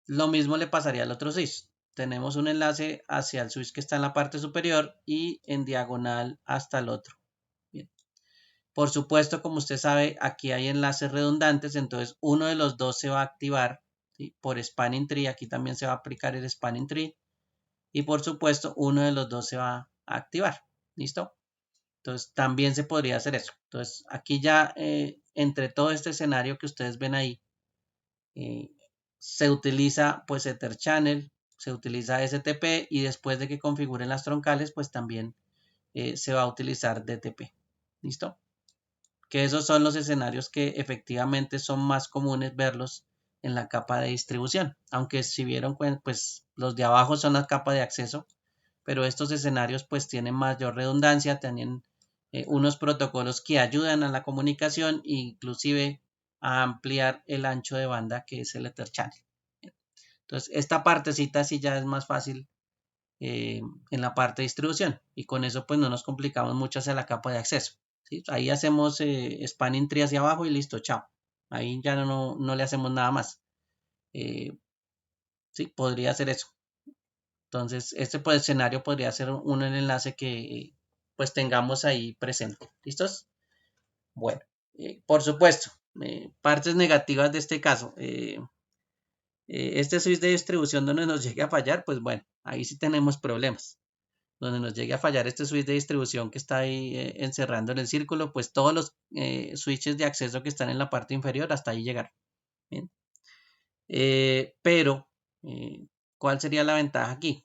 Lo mismo le pasaría al otro switch. Tenemos un enlace hacia el switch que está en la parte superior y en diagonal hasta el otro. Bien. Por supuesto, como usted sabe, aquí hay enlaces redundantes, entonces uno de los dos se va a activar, ¿sí?, por Spanning Tree. Aquí también se va a aplicar el Spanning Tree. Y por supuesto, uno de los dos se va a activar. ¿Listo? Entonces, también se podría hacer eso. Entonces, aquí ya entre todo este escenario que ustedes ven ahí, se utiliza pues Ether Channel, se utiliza STP y después de que configuren las troncales, pues también se va a utilizar DTP. ¿Listo? Que esos son los escenarios que efectivamente son más comunes verlos en la capa de distribución. Aunque si vieron, pues los de abajo son la capa de acceso, pero estos escenarios pues tienen mayor redundancia, tienen unos protocolos que ayudan a la comunicación e inclusive a ampliar el ancho de banda que es el Ether Channel. Entonces, esta partecita sí ya es más fácil en la parte de distribución y con eso pues no nos complicamos mucho hacia la capa de acceso. ¿Sí? Ahí hacemos Spanning Tree hacia abajo y listo, chao. Ahí ya no le hacemos nada más. Sí, podría ser eso. Entonces, este pues, escenario podría ser un enlace que pues tengamos ahí presente. ¿Listos? Bueno, por supuesto, partes negativas de este caso. Este switch de distribución donde nos llegue a fallar, pues bueno, ahí sí tenemos problemas. Donde nos llegue a fallar este switch de distribución que está ahí encerrando en el círculo, pues todos los switches de acceso que están en la parte inferior hasta ahí llegaron. ¿Bien? Pero, ¿cuál sería la ventaja aquí?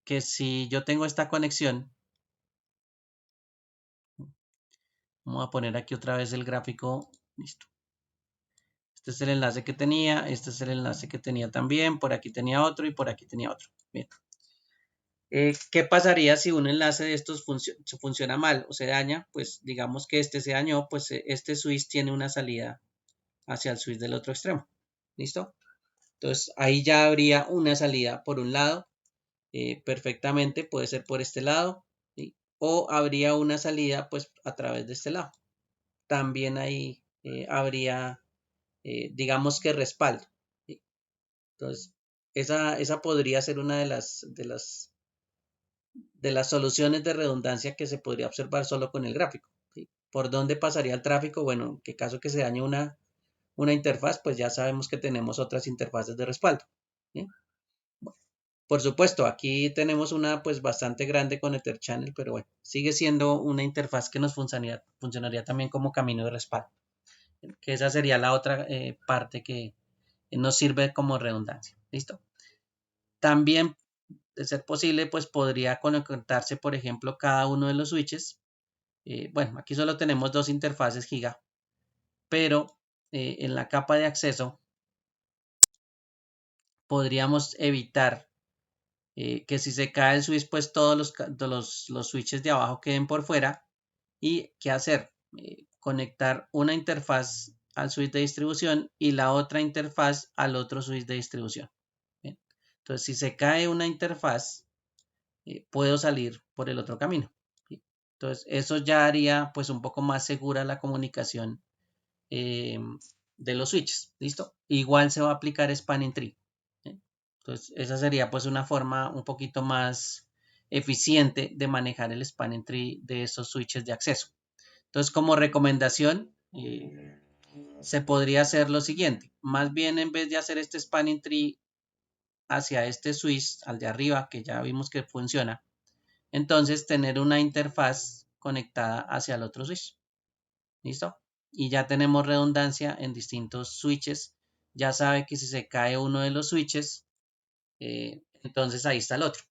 Que si yo tengo esta conexión, vamos a poner aquí otra vez el gráfico, listo. Este es el enlace que tenía, este es el enlace que tenía también, por aquí tenía otro y por aquí tenía otro. Bien. ¿Qué pasaría si un enlace de estos funciona mal o se daña? Pues digamos que este se dañó, pues este switch tiene una salida hacia el switch del otro extremo. ¿Listo? Entonces ahí ya habría una salida por un lado, perfectamente puede ser por este lado, ¿sí?, o habría una salida pues a través de este lado. También ahí habría, digamos que respaldo, ¿sí? Entonces esa podría ser una de las soluciones de redundancia que se podría observar solo con el gráfico, ¿sí? ¿Por dónde pasaría el tráfico? Bueno, en que caso que se dañe una interfaz, pues ya sabemos que tenemos otras interfaces de respaldo, ¿sí? Por supuesto, aquí tenemos una pues bastante grande con Ether Channel, pero bueno, sigue siendo una interfaz que nos funcionaría también como camino de respaldo, que esa sería la otra parte que nos sirve como redundancia. ¿Listo? También, de ser posible, pues podría conectarse, por ejemplo, cada uno de los switches. Bueno, aquí solo tenemos dos interfaces giga, pero en la capa de acceso podríamos evitar que si se cae el switch, pues todos los switches de abajo queden por fuera. ¿Y qué hacer? Conectar una interfaz al switch de distribución y la otra interfaz al otro switch de distribución. ¿Bien? Entonces, si se cae una interfaz, puedo salir por el otro camino. ¿Sí? Entonces, eso ya haría pues un poco más segura la comunicación de los switches. ¿Listo? Igual se va a aplicar Spanning Tree. Entonces, esa sería pues una forma un poquito más eficiente de manejar el Spanning Tree de esos switches de acceso. Entonces, como recomendación, se podría hacer lo siguiente. Más bien, en vez de hacer este Spanning Tree hacia este switch, al de arriba, que ya vimos que funciona, entonces tener una interfaz conectada hacia el otro switch. ¿Listo? Y ya tenemos redundancia en distintos switches. Ya sabe que si se cae uno de los switches, entonces ahí está el otro.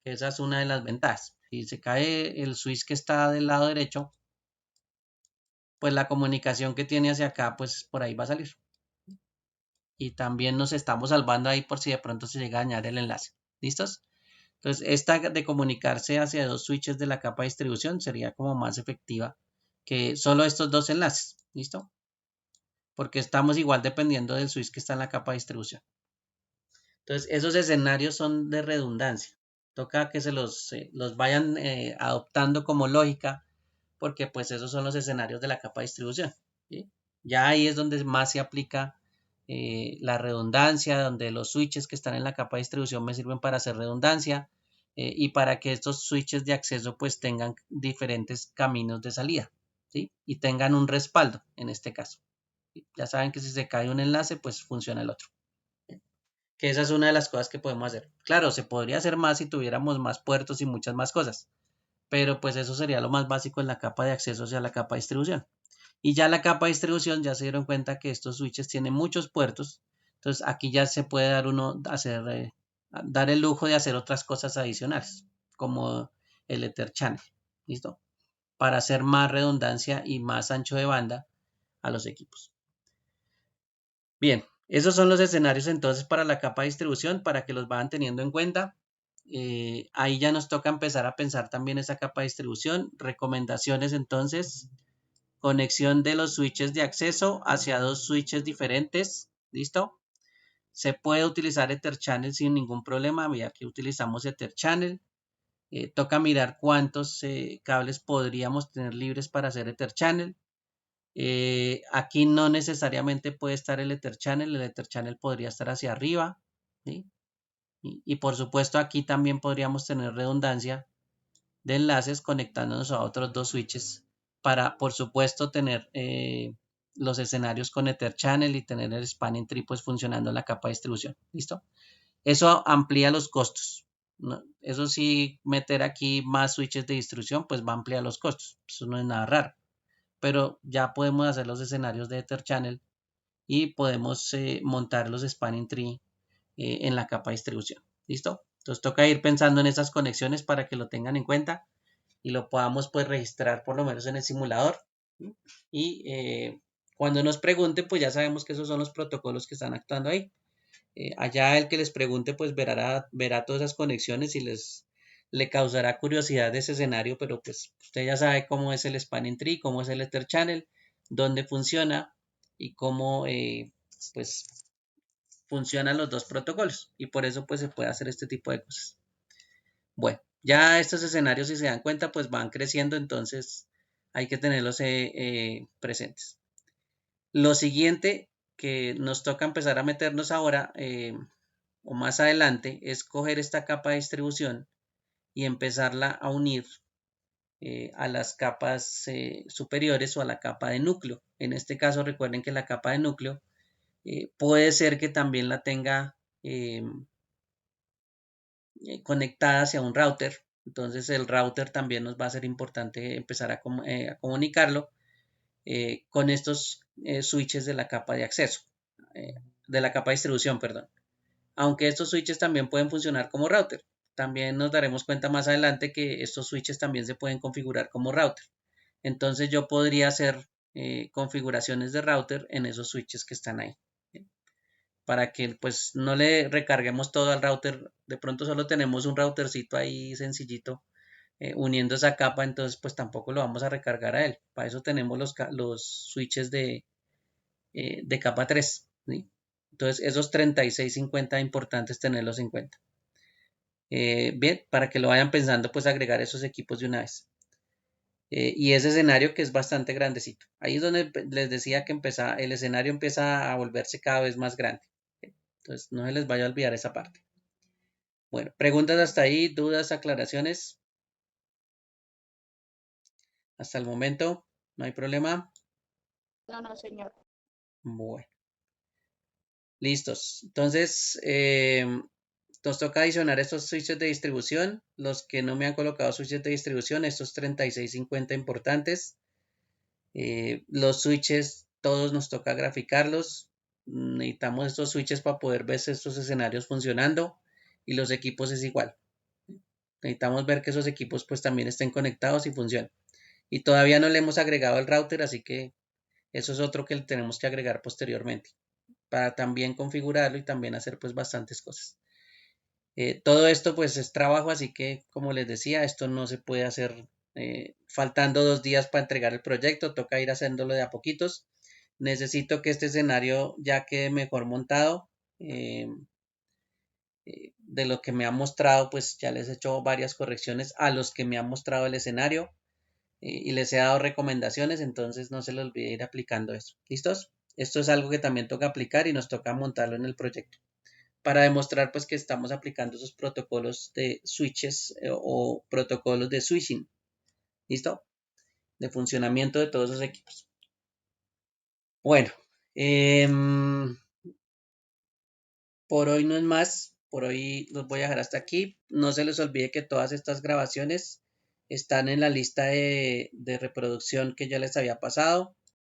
que esa es una de las ventajas. Si se cae el switch que está del lado derecho, pues la comunicación que tiene hacia acá, pues por ahí va a salir. Y también nos estamos salvando ahí por si de pronto se llega a dañar el enlace. ¿Listos? Entonces, esta de comunicarse hacia dos switches de la capa de distribución sería como más efectiva que solo estos dos enlaces. ¿Listo? Porque estamos igual dependiendo del switch que está en la capa de distribución. Entonces, esos escenarios son de redundancia. Toca que se los vayan adoptando como lógica, porque pues esos son los escenarios de la capa de distribución. ¿Sí? Ya ahí es donde más se aplica la redundancia, donde los switches que están en la capa de distribución me sirven para hacer redundancia y para que estos switches de acceso pues tengan diferentes caminos de salida, ¿sí? Y tengan un respaldo en este caso. Ya saben que si se cae un enlace pues funciona el otro. Que esa es una de las cosas que podemos hacer. Claro, se podría hacer más si tuviéramos más puertos y muchas más cosas, pero pues eso sería lo más básico en la capa de acceso hacia la capa de distribución. Y ya la capa de distribución ya se dieron cuenta que estos switches tienen muchos puertos, entonces aquí ya se puede dar dar el lujo de hacer otras cosas adicionales, como el Ether Channel, ¿listo? Para hacer más redundancia y más ancho de banda a los equipos. Bien, esos son los escenarios entonces para la capa de distribución, para que los vayan teniendo en cuenta. Ahí ya nos toca empezar a pensar también esa capa de distribución. Recomendaciones entonces, conexión de los switches de acceso hacia dos switches diferentes, ¿listo? Se puede utilizar Ether Channel sin ningún problema, mira que utilizamos Ether Channel. Toca mirar cuántos cables podríamos tener libres para hacer Ether Channel. Aquí no necesariamente puede estar el Ether Channel podría estar hacia arriba, ¿sí? Y por supuesto aquí también podríamos tener redundancia de enlaces conectándonos a otros dos switches para por supuesto tener los escenarios con Ether Channel y tener el Spanning Tree pues funcionando en la capa de distribución, ¿listo? Eso amplía los costos, ¿no? Eso sí, meter aquí más switches de distribución pues va a ampliar los costos, eso no es nada raro, pero ya podemos hacer los escenarios de Ether Channel y podemos montar los Spanning Tree en la capa de distribución. ¿Listo? Entonces toca ir pensando en esas conexiones para que lo tengan en cuenta y lo podamos pues registrar por lo menos en el simulador. ¿Sí? Y cuando nos pregunte pues ya sabemos que esos son los protocolos que están actuando ahí. Allá el que les pregunte pues verá todas esas conexiones y le causará curiosidad de ese escenario, pero pues usted ya sabe cómo es el Spanning Tree, cómo es el Ether Channel, dónde funciona y cómo pues funcionan los dos protocolos y por eso pues se puede hacer este tipo de cosas. Bueno, ya estos escenarios si se dan cuenta pues van creciendo, entonces hay que tenerlos presentes. Lo siguiente que nos toca empezar a meternos ahora o más adelante es coger esta capa de distribución y empezarla a unir a las capas superiores o a la capa de núcleo. En este caso recuerden que la capa de núcleo puede ser que también la tenga conectada hacia un router. Entonces el router también nos va a ser importante empezar a comunicarlo con estos switches de la capa de acceso, de la capa de distribución, perdón. Aunque estos switches también pueden funcionar como router. También nos daremos cuenta más adelante que estos switches también se pueden configurar como router. Entonces yo podría hacer configuraciones de router en esos switches que están ahí. Para que pues no le recarguemos todo al router. De pronto solo tenemos un routercito ahí sencillito uniendo esa capa, entonces pues tampoco lo vamos a recargar a él. Para eso tenemos los switches de capa 3. ¿Sí? Entonces esos 3650 importantes tenerlos en cuenta. Bien, para que lo vayan pensando pues agregar esos equipos de una vez. Y ese escenario que es bastante grandecito. Ahí es donde les decía que el escenario empieza a volverse cada vez más grande. Entonces no se les vaya a olvidar esa parte. Bueno, preguntas hasta ahí, dudas, aclaraciones. Hasta el momento, no hay problema. No, señor. Bueno. Listos. Entonces, nos toca adicionar estos switches de distribución. Los que no me han colocado switches de distribución, estos 3650 importantes. Los switches, todos nos toca graficarlos. Necesitamos estos switches para poder ver estos escenarios funcionando. Y los equipos es igual. Necesitamos ver que esos equipos pues también estén conectados y funcionen. Y todavía no le hemos agregado el router, así que eso es otro que le tenemos que agregar posteriormente para también configurarlo y también hacer pues bastantes cosas. Todo esto pues es trabajo, así que como les decía, esto no se puede hacer faltando 2 días para entregar el proyecto, toca ir haciéndolo de a poquitos. Necesito que este escenario ya quede mejor montado. De lo que me ha mostrado, pues ya les he hecho varias correcciones a los que me han mostrado el escenario y les he dado recomendaciones, entonces no se les olvide ir aplicando eso. ¿Listos? Esto es algo que también toca aplicar y nos toca montarlo en el proyecto para demostrar pues que estamos aplicando esos protocolos de switches o protocolos de switching. ¿Listo? De funcionamiento de todos esos equipos. Bueno, por hoy no es más. Por hoy los voy a dejar hasta aquí. No se les olvide que todas estas grabaciones están en la lista de reproducción que ya les había pasado.